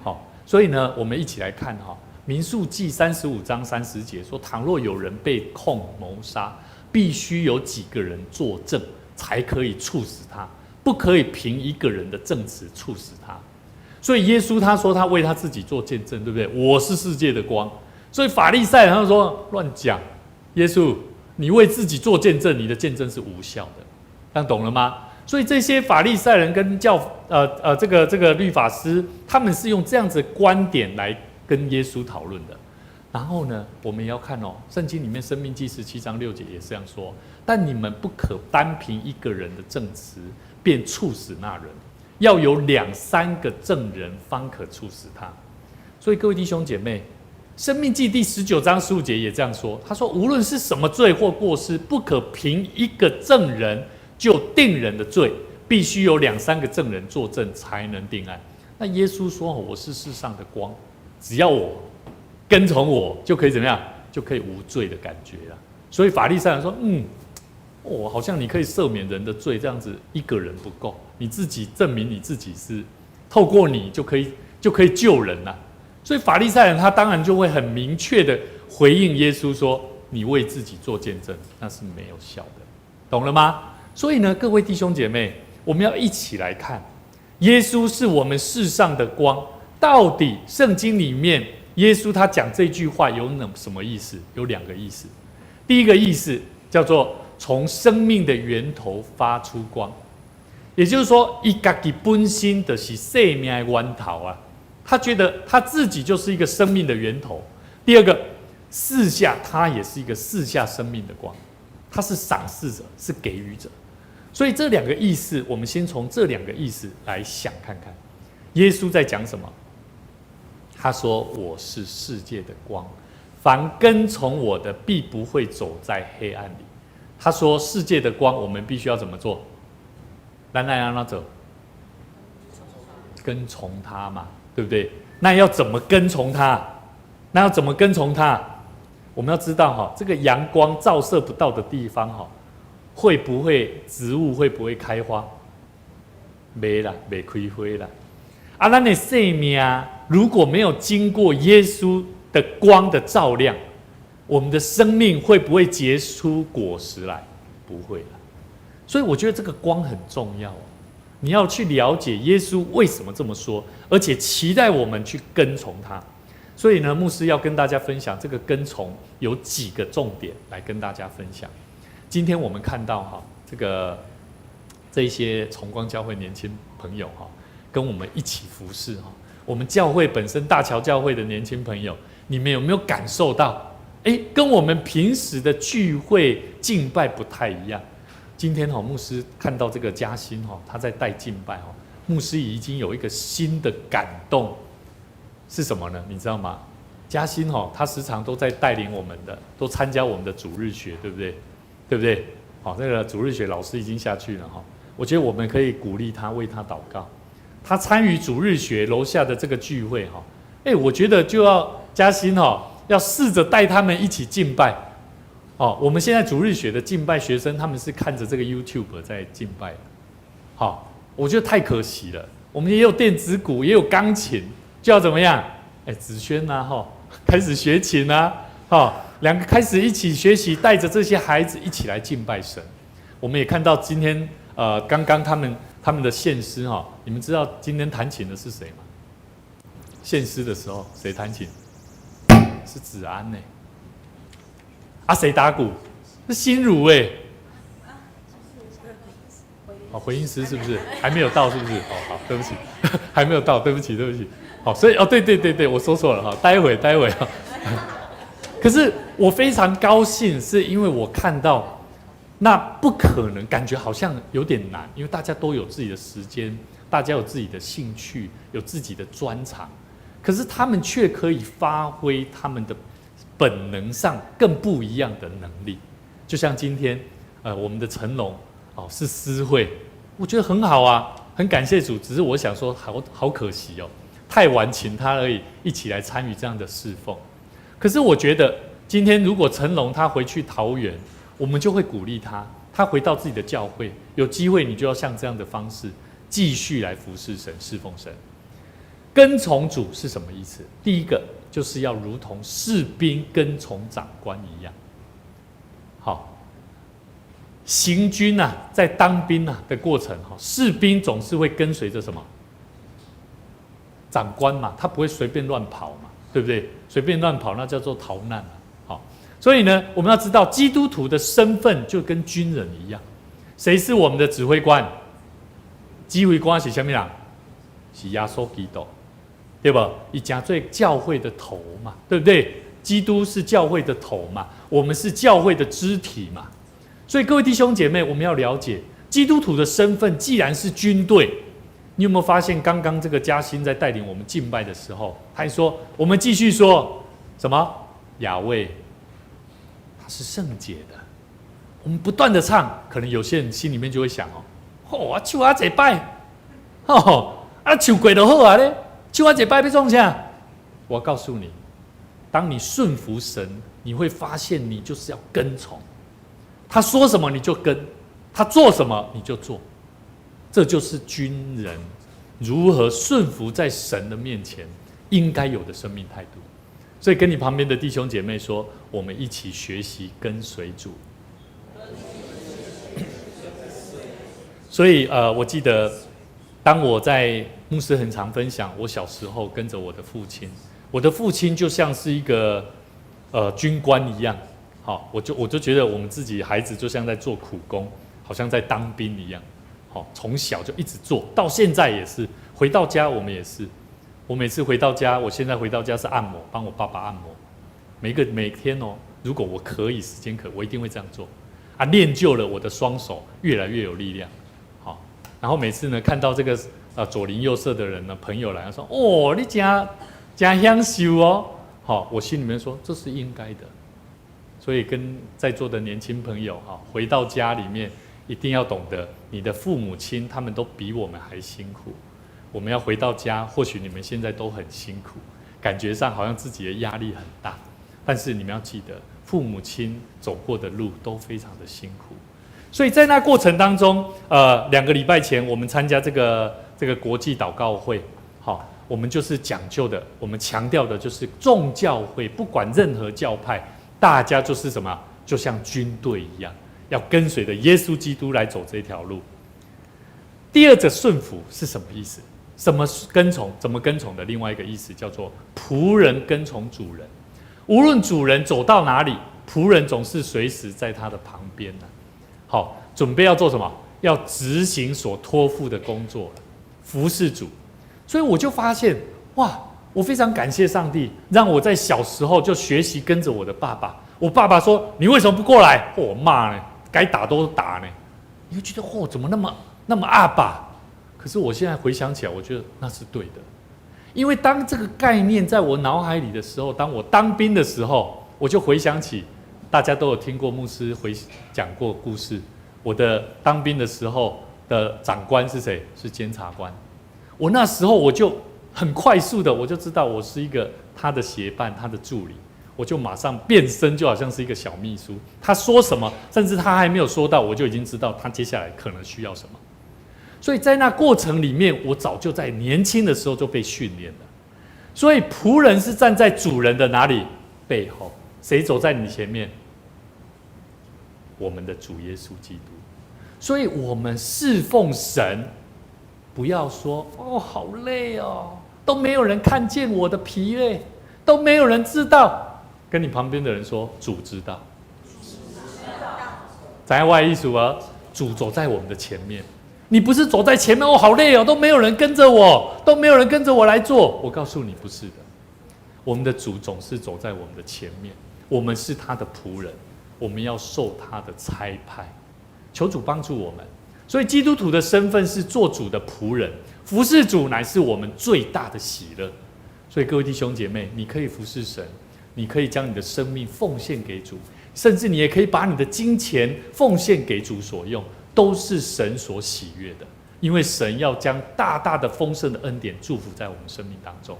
好，所以呢，我们一起来看哈，《民数记》35章30节说：“倘若有人被控谋杀，必须有几个人作证，才可以处死他，不可以凭一个人的证词处死他。”所以耶稣他说他为他自己做见证，对不对？我是世界的光。所以法利赛人他说乱讲，耶稣你为自己做见证，你的见证是无效的，这样懂了吗？所以这些法利赛人跟这个律法师，他们是用这样子的观点来跟耶稣讨论的。然后呢，我们也要看哦，圣经里面《申命记》17章6节也是这样说：但你们不可单凭一个人的证词便处死那人，要有2、3个证人方可处死他。所以各位弟兄姐妹，《申命记》第19章15节也这样说，他说：无论是什么罪或过失，不可凭一个证人就定人的罪，必须有2、3个证人作证才能定案。那耶稣说：我是世上的光，只要我跟从我，就可以怎么样？就可以无罪的感觉了。所以法利赛人说：好像你可以赦免人的罪，这样子一个人不够，你自己证明你自己是透过你就可以救人了。所以法利赛人他当然就会很明确的回应耶稣说：你为自己做见证，那是没有效的，懂了吗？所以呢，各位弟兄姐妹，我们要一起来看，耶稣是我们世上的光。到底圣经里面耶稣他讲这句话有什么意思？有2个意思。第一个意思叫做从生命的源头发出光，也就是说，他自己本身就是生命的源头啊。他觉得他自己就是一个生命的源头。第二个，赐下他也是一个赐下生命的光，他是赏赐者，是给予者。所以这2个意思，我们先从这2个意思来想看看，耶稣在讲什么？他说：我是世界的光，凡跟从我的，必不会走在黑暗里。他说世界的光，我们必须要怎么做？咱来让他走，跟从他嘛，对不对？那要怎么跟从他？我们要知道这个阳光照射不到的地方会不会植物会不会开花？没啦，没开花啦。啊，咱的生命如果没有经过耶稣的光的照亮，我们的生命会不会结出果实来？不会啦。所以我觉得这个光很重要你要去了解耶稣为什么这么说，而且期待我们去跟从他。所以呢，牧师要跟大家分享这个跟从有几个重点来跟大家分享。今天我们看到这一些崇光教会年轻朋友跟我们一起服侍我们教会本身大桥教会的年轻朋友，你们有没有感受到跟我们平时的聚会敬拜不太一样？今天牧师看到这个嘉欣他在带敬拜牧师已经有一个新的感动，是什么呢？你知道吗？嘉欣他时常都在带领我们的，都参加我们的主日学，对不对？对不对？这个主日学老师已经下去了我觉得我们可以鼓励他，为他祷告。他参与主日学楼下的这个聚会我觉得就要嘉欣要试着带他们一起敬拜我们现在主日学的敬拜学生，他们是看着这个 YouTube 在敬拜的我觉得太可惜了。我们也有电子鼓，也有钢琴，就要怎么样？子轩开始学琴2个开始一起学习，带着这些孩子一起来敬拜神。我们也看到今天刚刚他们的献诗你们知道今天弹琴的是谁吗？献诗的时候谁弹琴？是子安呢。谁打鼓？是心如回音师是不是？还没有到是不是？好，对不起，还没有到，对不起。好，所以对，我说错了哈，待会哈。可是我非常高兴，是因为我看到那不可能，感觉好像有点难，因为大家都有自己的时间，大家有自己的兴趣，有自己的专长，可是他们却可以发挥他们的本能上更不一样的能力。就像今天，我们的成龙是诗会，我觉得很好啊，很感谢主。只是我想说，好可惜哦，太晚请他而已，一起来参与这样的侍奉。可是我觉得，今天如果成龙他回去桃园，我们就会鼓励他，他回到自己的教会，有机会你就要像这样的方式继续来服侍神、侍奉神。跟从主是什么意思？第一个就是要如同士兵跟从长官一样。好，行军啊，在当兵啊的过程，士兵总是会跟随着什么？长官嘛，他不会随便乱跑嘛，对不对？随便乱跑那叫做逃难啊。好，所以呢，我们要知道基督徒的身份就跟军人一样。谁是我们的指挥官？指挥官是什么人？是耶稣基督，对吧？以讲最教会的头嘛，对不对？基督是教会的头嘛，我们是教会的肢体嘛。所以各位弟兄姐妹，我们要了解基督徒的身份，既然是军队，你有没有发现刚刚这个嘉欣在带领我们敬拜的时候，他还说我们继续说什么？雅卫，他是圣洁的。我们不断的唱，可能有些人心里面就会想我唱啊这拜，唱过就好啊咧，唱啊这拜要创啥？我告诉你，当你顺服神，你会发现你就是要跟从，他说什么你就跟，他做什么你就做，这就是军人如何顺服在神的面前应该有的生命态度。所以跟你旁边的弟兄姐妹说，我们一起学习跟随主。所以我记得当我在牧师很常分享我小时候跟着我的父亲，我的父亲就像是一个军官一样，好，我就觉得我们自己孩子就像在做苦工，好像在当兵一样，好，从小就一直做到现在也是，回到家我们也是，我每次回到家，我现在回到家是按摩，帮我爸爸按摩，每天如果我可以时间我一定会这样做啊，练就了我的双手越来越有力量，好，然后每次呢看到这个左邻右舍的人呢朋友来，他说你真享受哦，好，我心里面说这是应该的，所以跟在座的年轻朋友回到家里面一定要懂得，你的父母亲他们都比我们还辛苦，我们要回到家，或许你们现在都很辛苦，感觉上好像自己的压力很大，但是你们要记得，父母亲走过的路都非常的辛苦，所以在那过程当中，2个礼拜前我们参加这个国际祷告会，好，我们就是讲究的，我们强调的就是众教会，不管任何教派，大家就是什么，就像军队一样，要跟随着耶稣基督来走这条路。第二个顺服是什么意思？什么跟从？怎么跟从的？另外一个意思叫做仆人跟从主人。无论主人走到哪里，仆人总是随时在他的旁边呢。好，准备要做什么？要执行所托付的工作了，服侍主。所以我就发现，哇，我非常感谢上帝，让我在小时候就学习跟着我的爸爸。我爸爸说：“你为什么不过来？”我骂呢，该打都打呢。你会觉得，怎么那么阿爸？可是我现在回想起来，我觉得那是对的，因为当这个概念在我脑海里的时候，当我当兵的时候，我就回想起，大家都有听过牧师讲过故事。我的当兵的时候的长官是谁？是监察官。我那时候我就很快速的，我就知道我是一个他的协办，他的助理，我就马上变身，就好像是一个小秘书。他说什么，甚至他还没有说到，我就已经知道他接下来可能需要什么。所以在那过程里面，我早就在年轻的时候就被训练了。所以仆人是站在主人的哪里？背后。谁走在你前面？我们的主耶稣基督。所以我们侍奉神，不要说好累哦，都没有人看见我的疲累，都没有人知道。跟你旁边的人说，主知道。在外一主主走在我们的前面。你不是走在前面，好累哦，都没有人跟着我，都没有人跟着我来做。我告诉你，不是的，我们的主总是走在我们的前面，我们是他的仆人，我们要受他的差派。求主帮助我们。所以基督徒的身份是做主的仆人，服侍主乃是我们最大的喜乐。所以各位弟兄姐妹，你可以服侍神，你可以将你的生命奉献给主，甚至你也可以把你的金钱奉献给主所用，都是神所喜悦的。因为神要将大大的丰盛的恩典祝福在我们生命当中。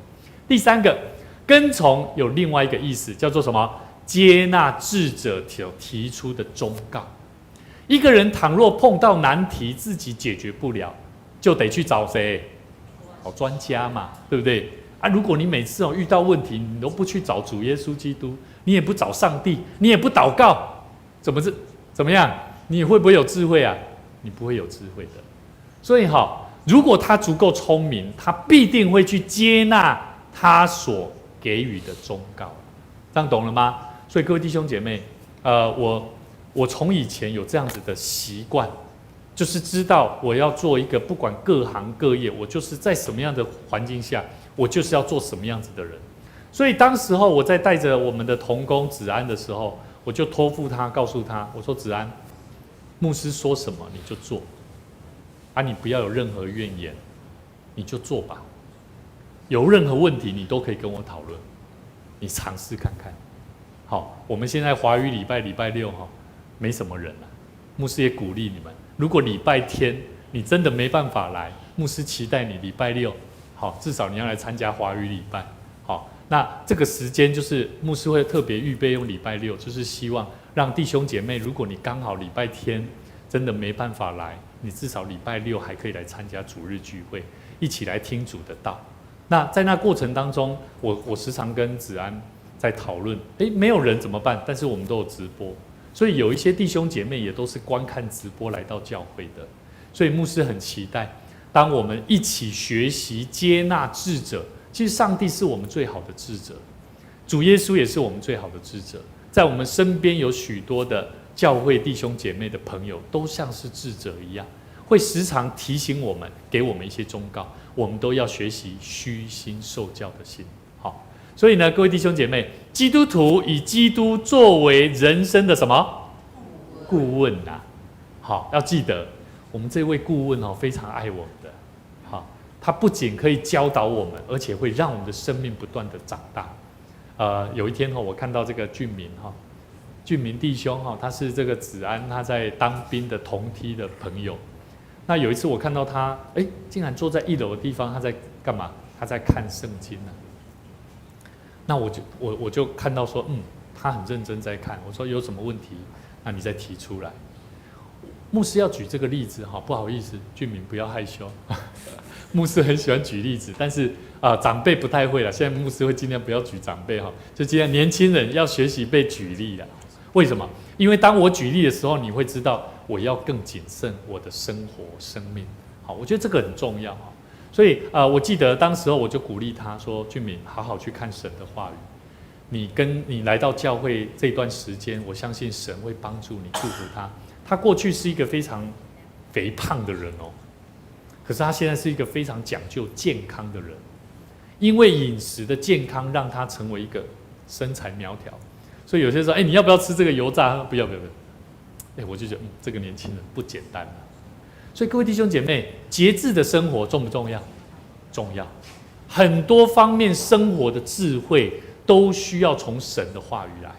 第三个，跟从有另外一个意思，叫做什么？接纳智者提出的忠告。一个人倘若碰到难题，自己解决不了，就得去找谁？找专家嘛，对不对？啊，如果你每次遇到问题，你都不去找主耶稣基督，你也不找上帝，你也不祷告，怎么样？你会不会有智慧啊？你不会有智慧的。所以如果他足够聪明，他必定会去接纳他所给予的忠告。这样懂了吗？所以各位弟兄姐妹，我从以前有这样子的习惯，就是知道我要做一个不管各行各业，我就是在什么样的环境下，我就是要做什么样子的人。所以当时候我在带着我们的同工子安的时候，我就托付他，告诉他，我说子安，牧师说什么你就做，你不要有任何怨言，你就做吧。有任何问题你都可以跟我讨论，你尝试看看。好，我们现在华语礼拜六没什么人了，牧师也鼓励你们，如果礼拜天你真的没办法来，牧师期待你礼拜六，至少你要来参加华语礼拜。那这个时间就是牧师会特别预备用礼拜六，就是希望让弟兄姐妹，如果你刚好礼拜天真的没办法来，你至少礼拜六还可以来参加主日聚会，一起来听主的道。那在那过程当中，我时常跟子安在讨论，没有人怎么办？但是我们都有直播。所以有一些弟兄姐妹也都是观看直播来到教会的，所以牧师很期待，当我们一起学习接纳智者，其实上帝是我们最好的智者，主耶稣也是我们最好的智者，在我们身边有许多的教会弟兄姐妹的朋友，都像是智者一样，会时常提醒我们，给我们一些忠告，我们都要学习虚心受教的心。好，所以呢，各位弟兄姐妹，基督徒以基督作为人生的什么顾问啊？好，要记得我们这位顾问非常爱我们的。好，他不仅可以教导我们，而且会让我们的生命不断的长大。有一天我看到这个俊明弟兄他是这个子安他在当兵的同梯的朋友。那有一次我看到他，竟然坐在1楼的地方，他在干嘛？他在看圣经呢。那我就看到说，他很认真在看。我说有什么问题，那你再提出来。牧师要举这个例子不好意思，俊明不要害羞。牧师很喜欢举例子，但是长辈不太会了。现在牧师会尽量不要举长辈就尽量年轻人要学习被举例了。为什么？因为当我举例的时候，你会知道我要更谨慎我的生活生命。好，我觉得这个很重要。所以我记得当时候我就鼓励他说：“俊敏，好好去看神的话语。你来到教会这段时间，我相信神会帮助你，祝福他。他过去是一个非常肥胖的人可是他现在是一个非常讲究健康的人，因为饮食的健康让他成为一个身材苗条。所以有些人说：你要不要吃这个油炸？不要。我就觉得这个年轻人不简单了。所以各位弟兄姐妹，节制的生活重不重要？重要。很多方面生活的智慧都需要从神的话语来。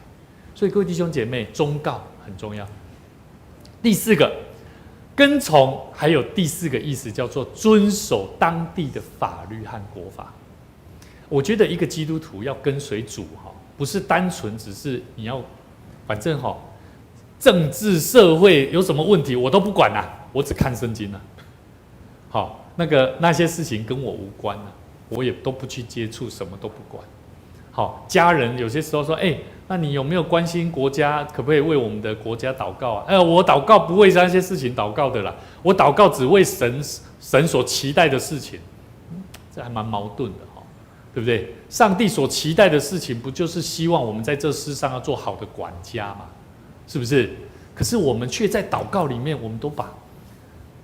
所以各位弟兄姐妹，忠告很重要。第4个，跟从，还有第4个意思叫做遵守当地的法律和国法。我觉得一个基督徒要跟随主不是单纯只是你要，反正政治社会有什么问题我都不管我只看圣经好，那些事情跟我无关我也都不去接触，什么都不管。好，家人有些时候说：那你有没有关心国家？可不可以为我们的国家祷告我祷告不为那些事情祷告的啦，我祷告只为神所期待的事情。这还蛮矛盾的对不对？上帝所期待的事情，不就是希望我们在这世上要做好的管家吗？是不是？可是我们却在祷告里面，我们都把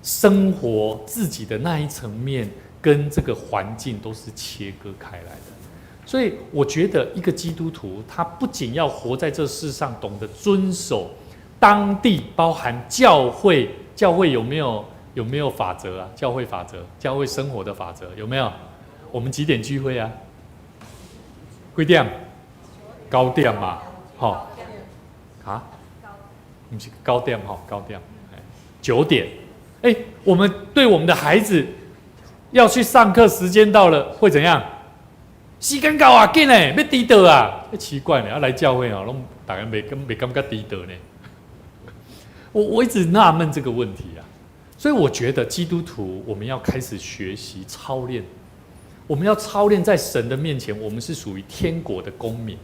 生活自己的那一层面跟这个环境都是切割开来的。所以我觉得一个基督徒，他不仅要活在这世上，懂得遵守当地包含教会有没有法则啊？教会法则，教会生活的法则有没有？我们几点聚会啊？几点？高点嘛，好，啊，不是高点哈，高点，9点。我们对我们的孩子要去上课，时间到了会怎样？时间到啊，紧嘞，要低倒啊！奇怪呢，要来教会啊，拢大家没感觉低倒呢。我一直纳闷这个问题啊，所以我觉得基督徒我们要开始学习操练，我们要操练在神的面前，我们是属于天国的公民。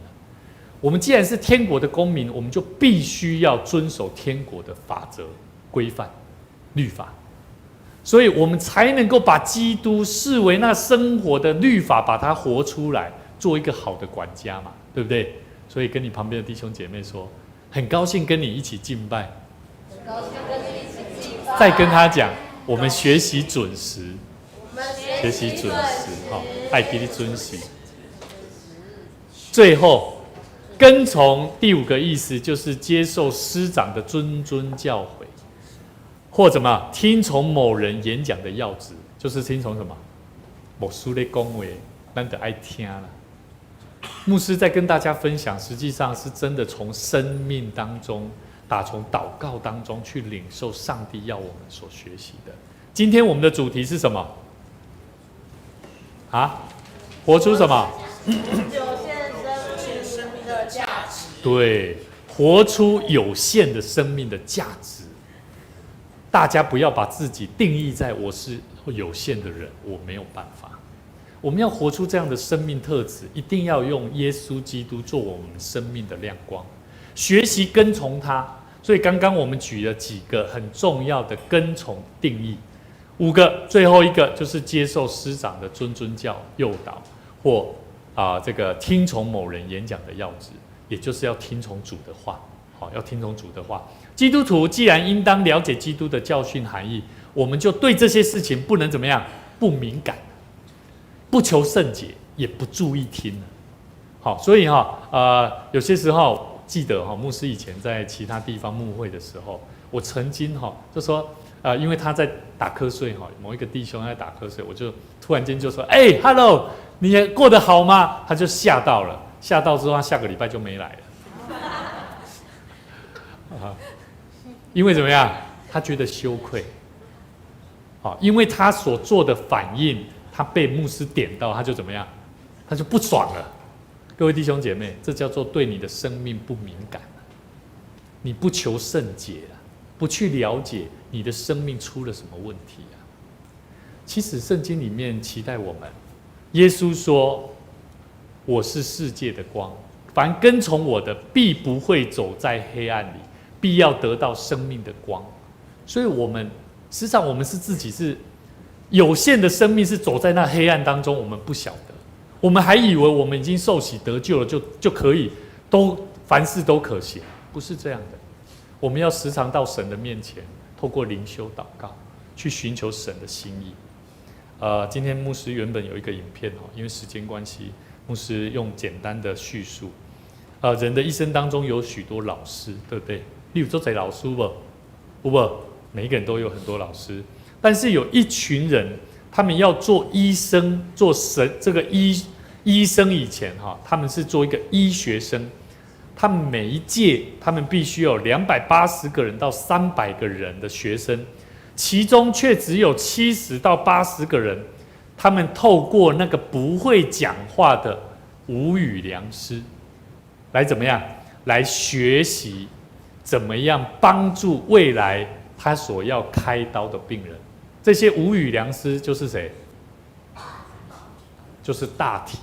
我们既然是天国的公民，我们就必须要遵守天国的法则、规范、律法，所以我们才能够把基督视为那生活的律法，把它活出来，做一个好的管家嘛，对不对？所以跟你旁边的弟兄姐妹说，很高兴跟你一起敬拜，再跟他讲，我们学习准时，学习准时，爱给你准时。最后。跟从第5个意思就是接受师长的谆教诲，或怎么听从某人演讲的要旨，就是听从什么？牧师在讲话，咱就爱听了。牧师在跟大家分享，实际上是真的从生命当中，打从祷告当中去领受上帝要我们所学习的。今天我们的主题是什么？啊？活出什么？对，活出有限的生命的价值。大家不要把自己定义在我是有限的人，我没有办法。我们要活出这样的生命特质，一定要用耶稣基督做我们生命的亮光，学习跟从他。所以刚刚我们举了几个很重要的跟从定义，5个，最后一个就是接受师长的谆教诱导，或这个听从某人演讲的要旨。也就是要听从主的话，好，要听从主的话。基督徒既然应当了解基督的教训含义，我们就对这些事情不能怎么样，不敏感，不求甚解，也不注意听。好，所以有些时候记得牧师以前在其他地方牧会的时候，我曾经就说因为他在打瞌睡某一个弟兄在打瞌睡，我就突然间就说，Hello， 你也过得好吗？他就吓到了。吓到之后，他下个礼拜就没来了，因为怎么样？他觉得羞愧，因为他所做的反应，他被牧师点到，他就怎么样？他就不爽了。各位弟兄姐妹，这叫做对你的生命不敏感，你不求甚解，不去了解你的生命出了什么问题啊？其实圣经里面期待我们，耶稣说。我是世界的光，凡跟从我的，必不会走在黑暗里，必要得到生命的光。所以，实际上我们是自己是有限的生命，是走在那黑暗当中，我们不晓得，我们还以为我们已经受洗得救了，就可以凡事都可行，不是这样的。我们要时常到神的面前，透过灵修祷告，去寻求神的心意。今天牧师原本有一个影片因为时间关系。牧师用简单的叙述，人的一生当中有许多老师，对不对？例如做谁老师不？每一个人都有很多老师，但是有一群人，他们要做医生，做这个医生以前他们是做一个医学生，他们每一届他们必须有280个人到300个人的学生，其中却只有70到80个人。他们透过那个不会讲话的无语良师，来怎么样？来学习怎么样帮助未来他所要开刀的病人。这些无语良师就是谁？就是大体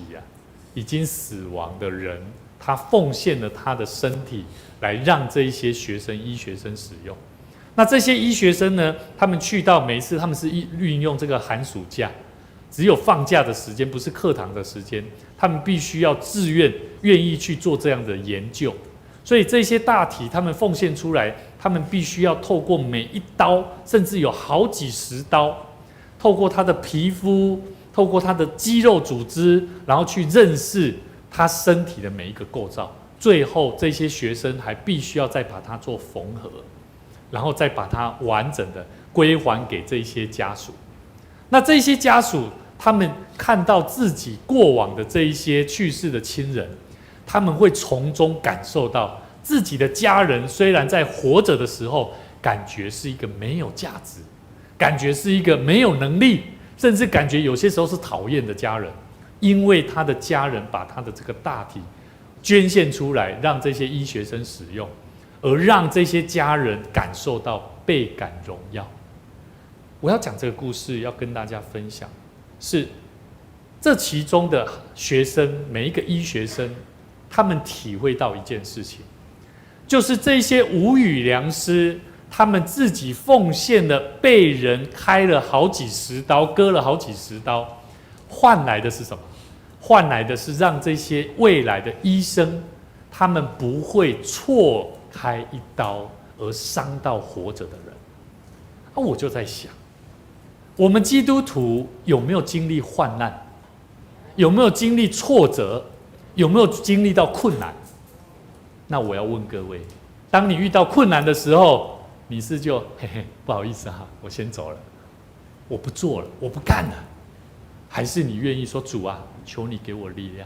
已经死亡的人，他奉献了他的身体来让这一些医学生使用。那这些医学生呢？他们去到每一次，他们是运用这个寒暑假。只有放假的时间，不是课堂的时间，他们必须要愿意去做这样的研究。所以这些大体他们奉献出来，他们必须要透过每一刀，甚至有好几十刀，透过他的皮肤，透过他的肌肉组织，然后去认识他身体的每一个构造。最后这些学生还必须要再把它做缝合，然后再把它完整的归还给这些家属。那这些家属，他们看到自己过往的这一些去世的亲人，他们会从中感受到自己的家人虽然在活着的时候，感觉是一个没有价值，感觉是一个没有能力，甚至感觉有些时候是讨厌的家人，因为他的家人把他的这个大体捐献出来，让这些医学生使用，而让这些家人感受到倍感荣耀。我要讲这个故事，要跟大家分享，是这其中的学生，每一个医学生，他们体会到一件事情，就是这些无语良师，他们自己奉献了，被人开了好几十刀，割了好几十刀，换来的是什么？换来的是让这些未来的医生，他们不会错开一刀而伤到活着的人。我就在想，我们基督徒有没有经历患难？有没有经历挫折？有没有经历到困难？那我要问各位，当你遇到困难的时候，你是就嘿嘿，不好意思哈，我先走了，我不做了，我不干了，还是你愿意说，主啊，求你给我力量，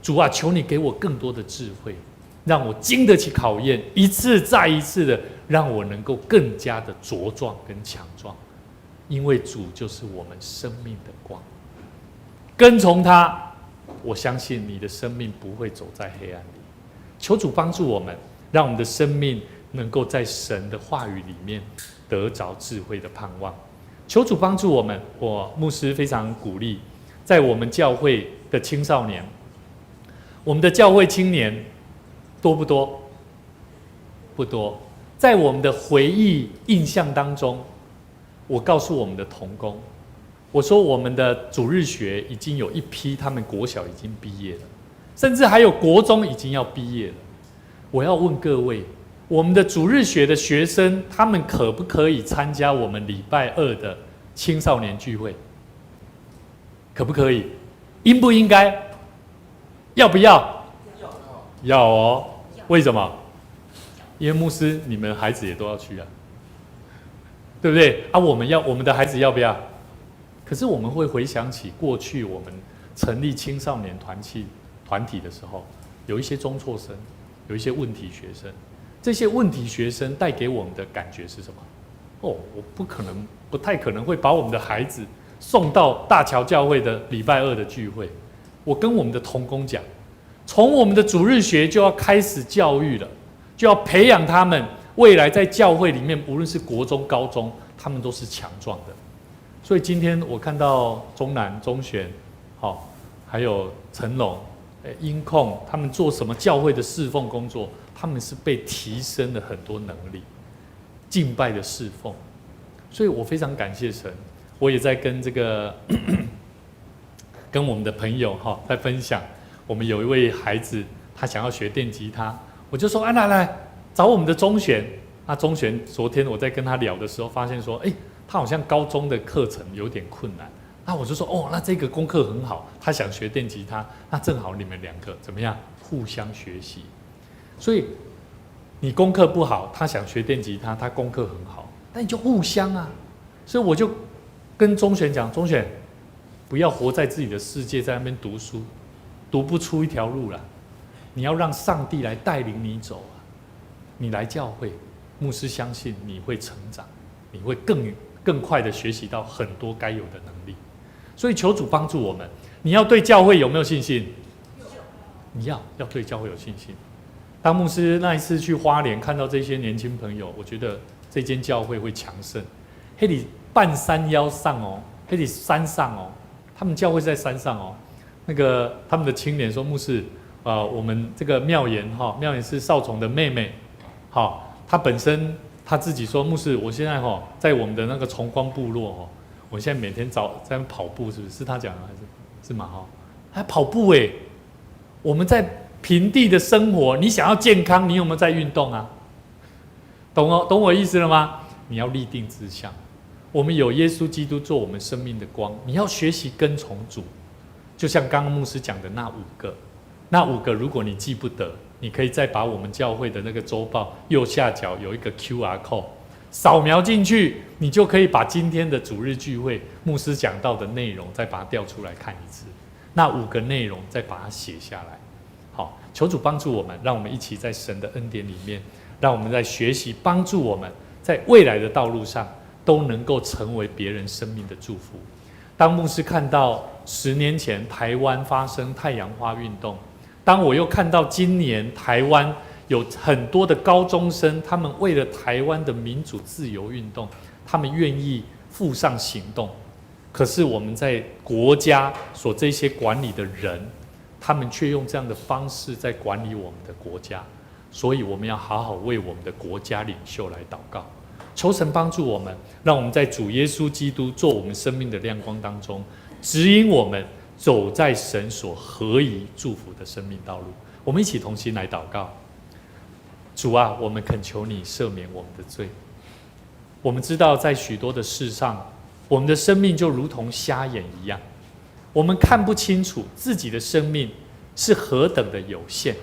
主啊，求你给我更多的智慧，让我经得起考验，一次再一次的让我能够更加的茁壮跟强壮，因为主就是我们生命的光，跟从他，我相信你的生命不会走在黑暗里。求主帮助我们，让我们的生命能够在神的话语里面得着智慧的盼望。求主帮助我们，我牧师非常鼓励，在我们教会的青少年，我们的教会青年多不多？不多。在我们的回忆印象当中，我告诉我们的同工，我说我们的主日学已经有一批，他们国小已经毕业了，甚至还有国中已经要毕业了。我要问各位，我们的主日学的学生，他们可不可以参加我们礼拜二的青少年聚会？可不可以？应不应该？要不要？要哦。为什么？因为牧师，你们孩子也都要去啊，对不对？我们的孩子要不要？可是我们会回想起过去我们成立青少年团体的时候，有一些中辍生，有一些问题学生。这些问题学生带给我们的感觉是什么？我不太可能会把我们的孩子送到大桥教会的礼拜二的聚会。我跟我们的同工讲，从我们的主日学就要开始教育了，就要培养他们未来在教会里面，无论是国中、高中，他们都是强壮的。所以今天我看到中南、中选，还有陈龙、音控，他们做什么教会的侍奉工作，他们是被提升了很多能力，敬拜的侍奉。所以我非常感谢神，我也在跟这个跟我们的朋友在分享，我们有一位孩子，他想要学电吉他，我就说来找我们的中选。中选昨天我在跟他聊的时候，发现说，他好像高中的课程有点困难。那我就说，那这个功课很好，他想学电吉他，那正好你们两个怎么样，互相学习。所以你功课不好，他想学电吉他，他功课很好，那你就互相啊。所以我就跟中选讲，中选不要活在自己的世界，在那边读书，读不出一条路来。你要让上帝来带领你走啊！你来教会，牧师相信你会成长，你会更快的学习到很多该有的能力。所以求主帮助我们，你要对教会有没有信心？你要对教会有信心。当牧师那一次去花莲看到这些年轻朋友，我觉得这间教会会强盛。那里半山腰上哦，那里山上哦，他们教会在山上哦。那个他们的青年说，牧师，我们这个妙言妙言是少崇的妹妹，她本身她自己说，牧师，我现在在我们的那个崇光部落我现在每天在那边跑步，是不是？是他讲的还是吗？还跑步我们在平地的生活，你想要健康，你有没有在运动啊？懂我意思了吗？你要立定志向。我们有耶稣基督做我们生命的光，你要学习跟从主。就像刚刚牧师讲的那5个，如果你记不得，你可以再把我们教会的那个周报右下角有一个 QR code， 扫描进去，你就可以把今天的主日聚会牧师讲到的内容再把它调出来看一次，那5个内容再把它写下来。好，求主帮助我们，让我们一起在神的恩典里面，让我们在学习帮助我们在未来的道路上都能够成为别人生命的祝福。当牧师看到10年前台湾发生太阳花运动，当我又看到今年台湾有很多的高中生，他们为了台湾的民主自由运动，他们愿意付上行动，可是我们在国家所这些管理的人，他们却用这样的方式在管理我们的国家，所以我们要好好为我们的国家领袖来祷告，求神帮助我们，让我们在主耶稣基督做我们生命的亮光当中，指引我们走在神所合宜祝福的生命道路。我们一起同心来祷告。主啊，我们恳求你赦免我们的罪。我们知道在许多的事上，我们的生命就如同瞎眼一样，我们看不清楚自己的生命是何等的有限，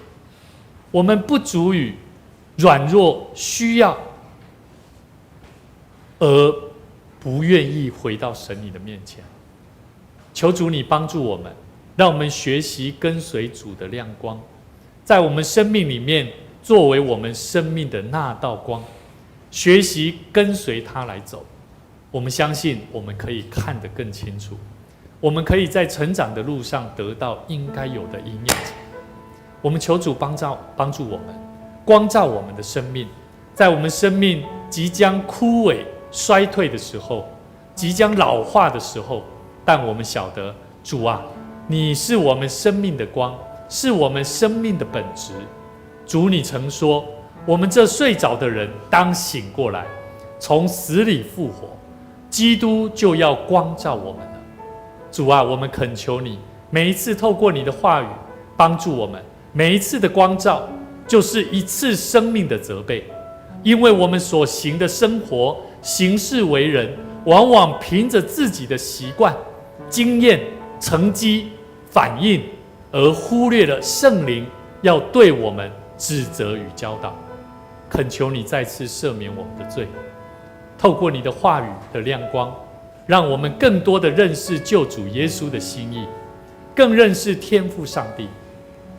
我们不足以软弱需要，而不愿意回到神你的面前。求主你帮助我们，让我们学习跟随主的亮光，在我们生命里面作为我们生命的那道光，学习跟随他来走。我们相信我们可以看得更清楚，我们可以在成长的路上得到应该有的营养。我们求主帮助我们，光照我们的生命，在我们生命即将枯萎衰退的时候，即将老化的时候，但我们晓得主啊，你是我们生命的光，是我们生命的本质。主你曾说，我们这睡着的人当醒过来，从死里复活，基督就要光照我们了。主啊，我们恳求你，每一次透过你的话语帮助我们，每一次的光照就是一次生命的责备，因为我们所行的生活行事为人，往往凭着自己的习惯、经验、成绩、反应，而忽略了圣灵要对我们指责与教导。恳求你再次赦免我们的罪，透过你的话语的亮光，让我们更多的认识救主耶稣的心意，更认识天父上帝。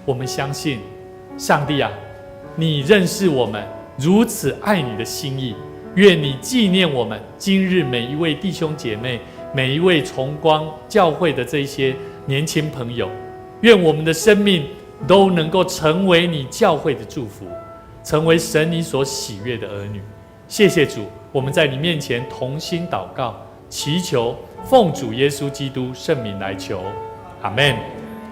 我们相信上帝啊，你认识我们如此爱你的心意，愿你纪念我们今日每一位弟兄姐妹，每一位崇光教会的这些年轻朋友，愿我们的生命都能够成为你教会的祝福，成为神你所喜悦的儿女。谢谢主，我们在你面前同心祷告，祈求奉主耶稣基督圣名来求，阿们。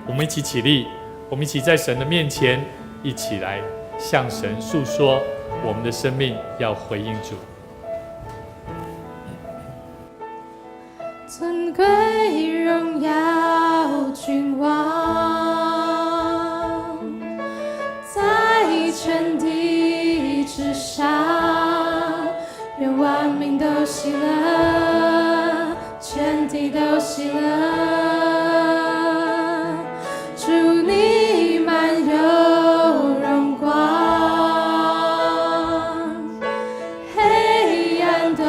我们一起起立，我们一起在神的面前一起来向神诉说我们的生命要回应主。尊贵荣耀君王，在全地之上，愿万民都喜乐，全地都喜乐。主你满有荣光，黑暗都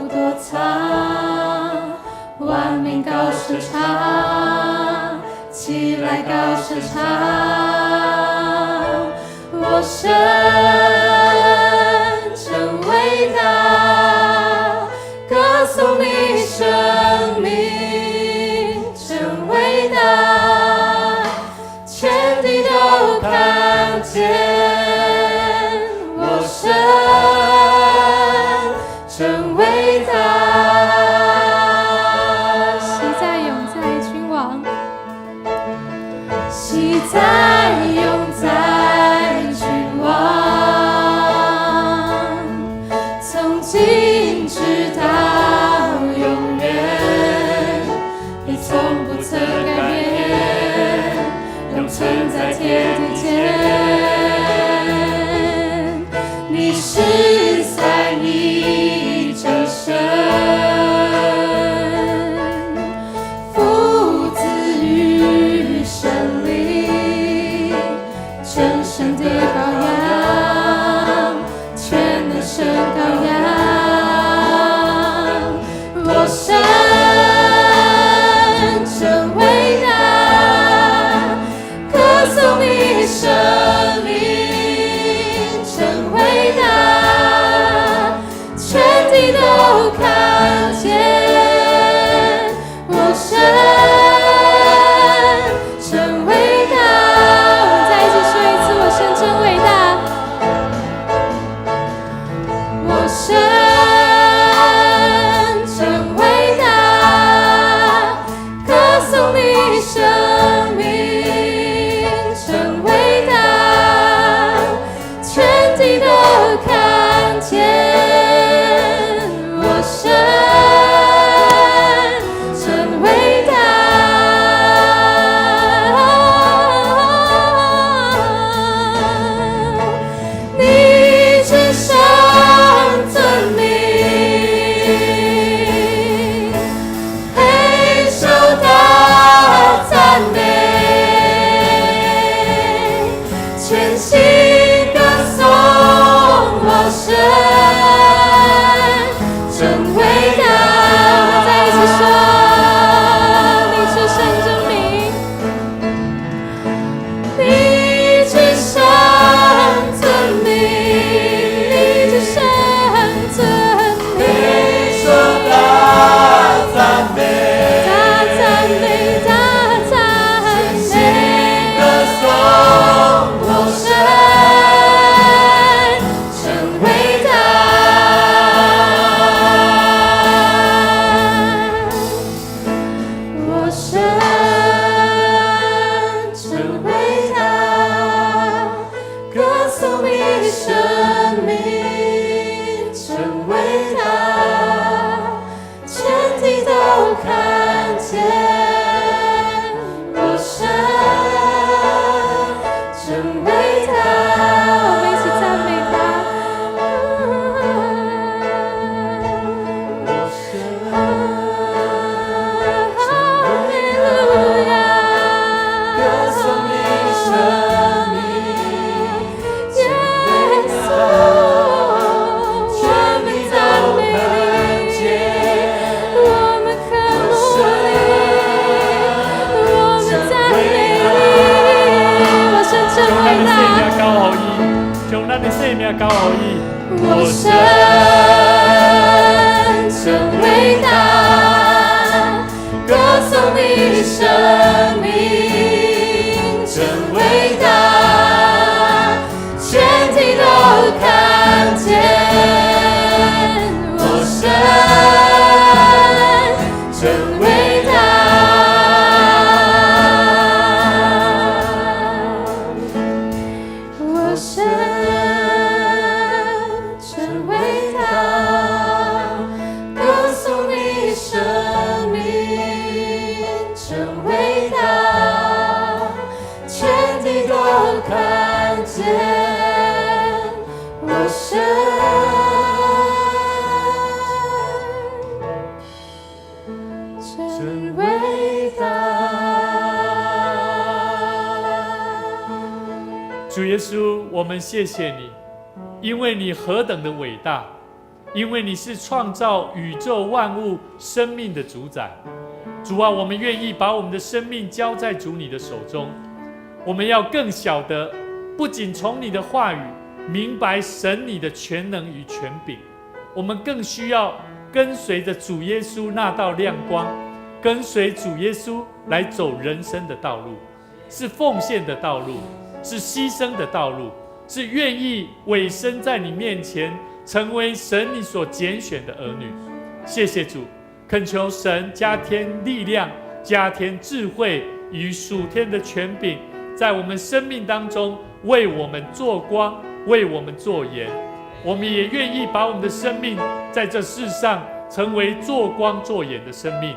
躲藏，万民高声唱，起来高声唱，我神真伟大，歌颂你生命真伟大，全地都看见我神真伟大。喜在永在君王，喜在永在君王，从今直到永远，你从不曾改变，永存在天地圣的羔羊，全能神羔羊，我神真伟大，歌颂你生命真伟大，全地都看见。我神真伟大，我们再一起说一次，我神真伟大，我神真伟大，歌颂你生命真伟大，全地都看见。我神真伟大，你至上尊名，配受到赞美，全心歌颂我神真伟大。我们再一起说，你至上尊名，你至上尊名，你至上尊名，配受到赞美，大赞美，大赞美，歌颂我神真伟大，我神真伟大，歌颂你生命真伟大，全地都看见。我神真伟大，我们一起赞美他。哈利路亚，歌颂你生命，耶稣，全民赞美你，我们渴慕你，我们赞美你，我神真伟大。将咱的生命交予伊，我神真伟大，歌颂你生命真伟大，全地都看见。我神真伟大，我神真伟大，歌颂你生命真伟大，全地都看见。我神真伟大。主耶稣，我们谢谢你，因为你何等的伟大，因为你是创造宇宙万物生命的主宰。主啊，我们愿意把我们的生命交在主你的手中。我们要更晓得，不仅从你的话语明白神你的全能与权柄，我们更需要跟随着主耶稣那道亮光，跟随主耶稣来走人生的道路，是奉献的道路，是牺牲的道路，是愿意委身在你面前，成为神你所拣选的儿女。谢谢主，恳求神加添力量，加添智慧与属天的权柄，在我们生命当中为我们做光，为我们做盐。我们也愿意把我们的生命在这世上成为做光做盐的生命。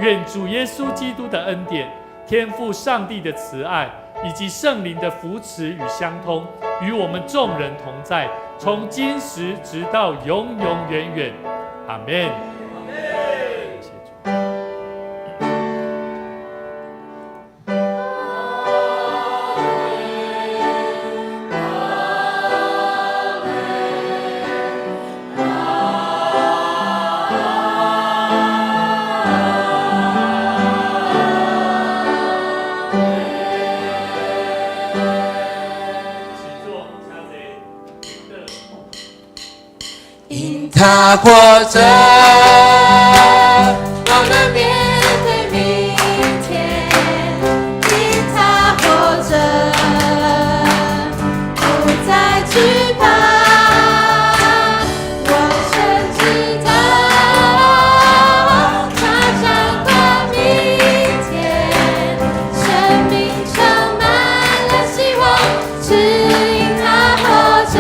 愿主耶稣基督的恩典、天父上帝的慈爱以及圣灵的扶持与相通，与我们众人同在，从今时直到永永远远。阿们。他活着，我们面对明天，因他活着，不再惧怕。我深知道，他掌管明天，生命充满了希望，只因他活着。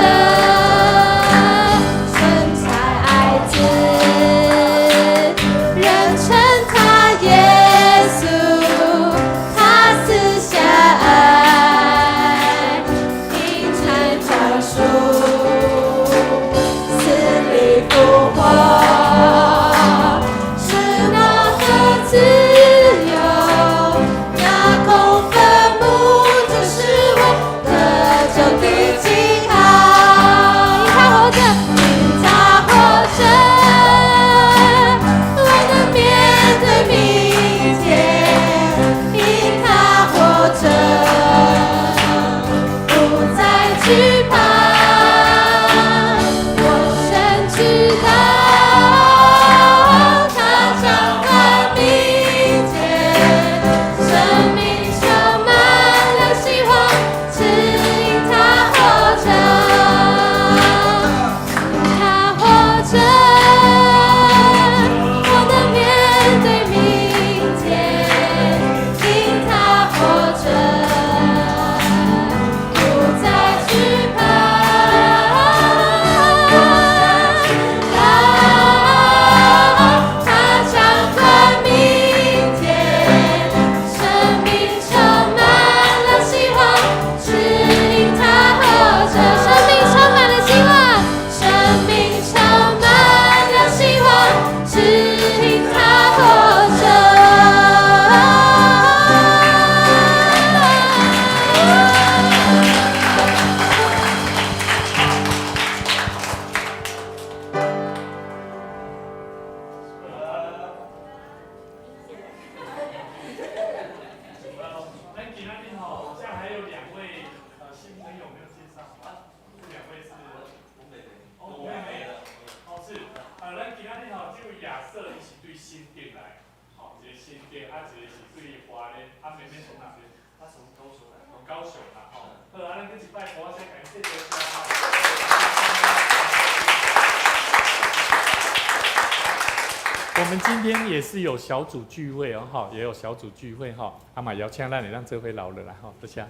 我们今天也是有小组聚会哦，哈，也有小组聚会哈，阿玛邀请咱来让这位老了啦，哈，多谢。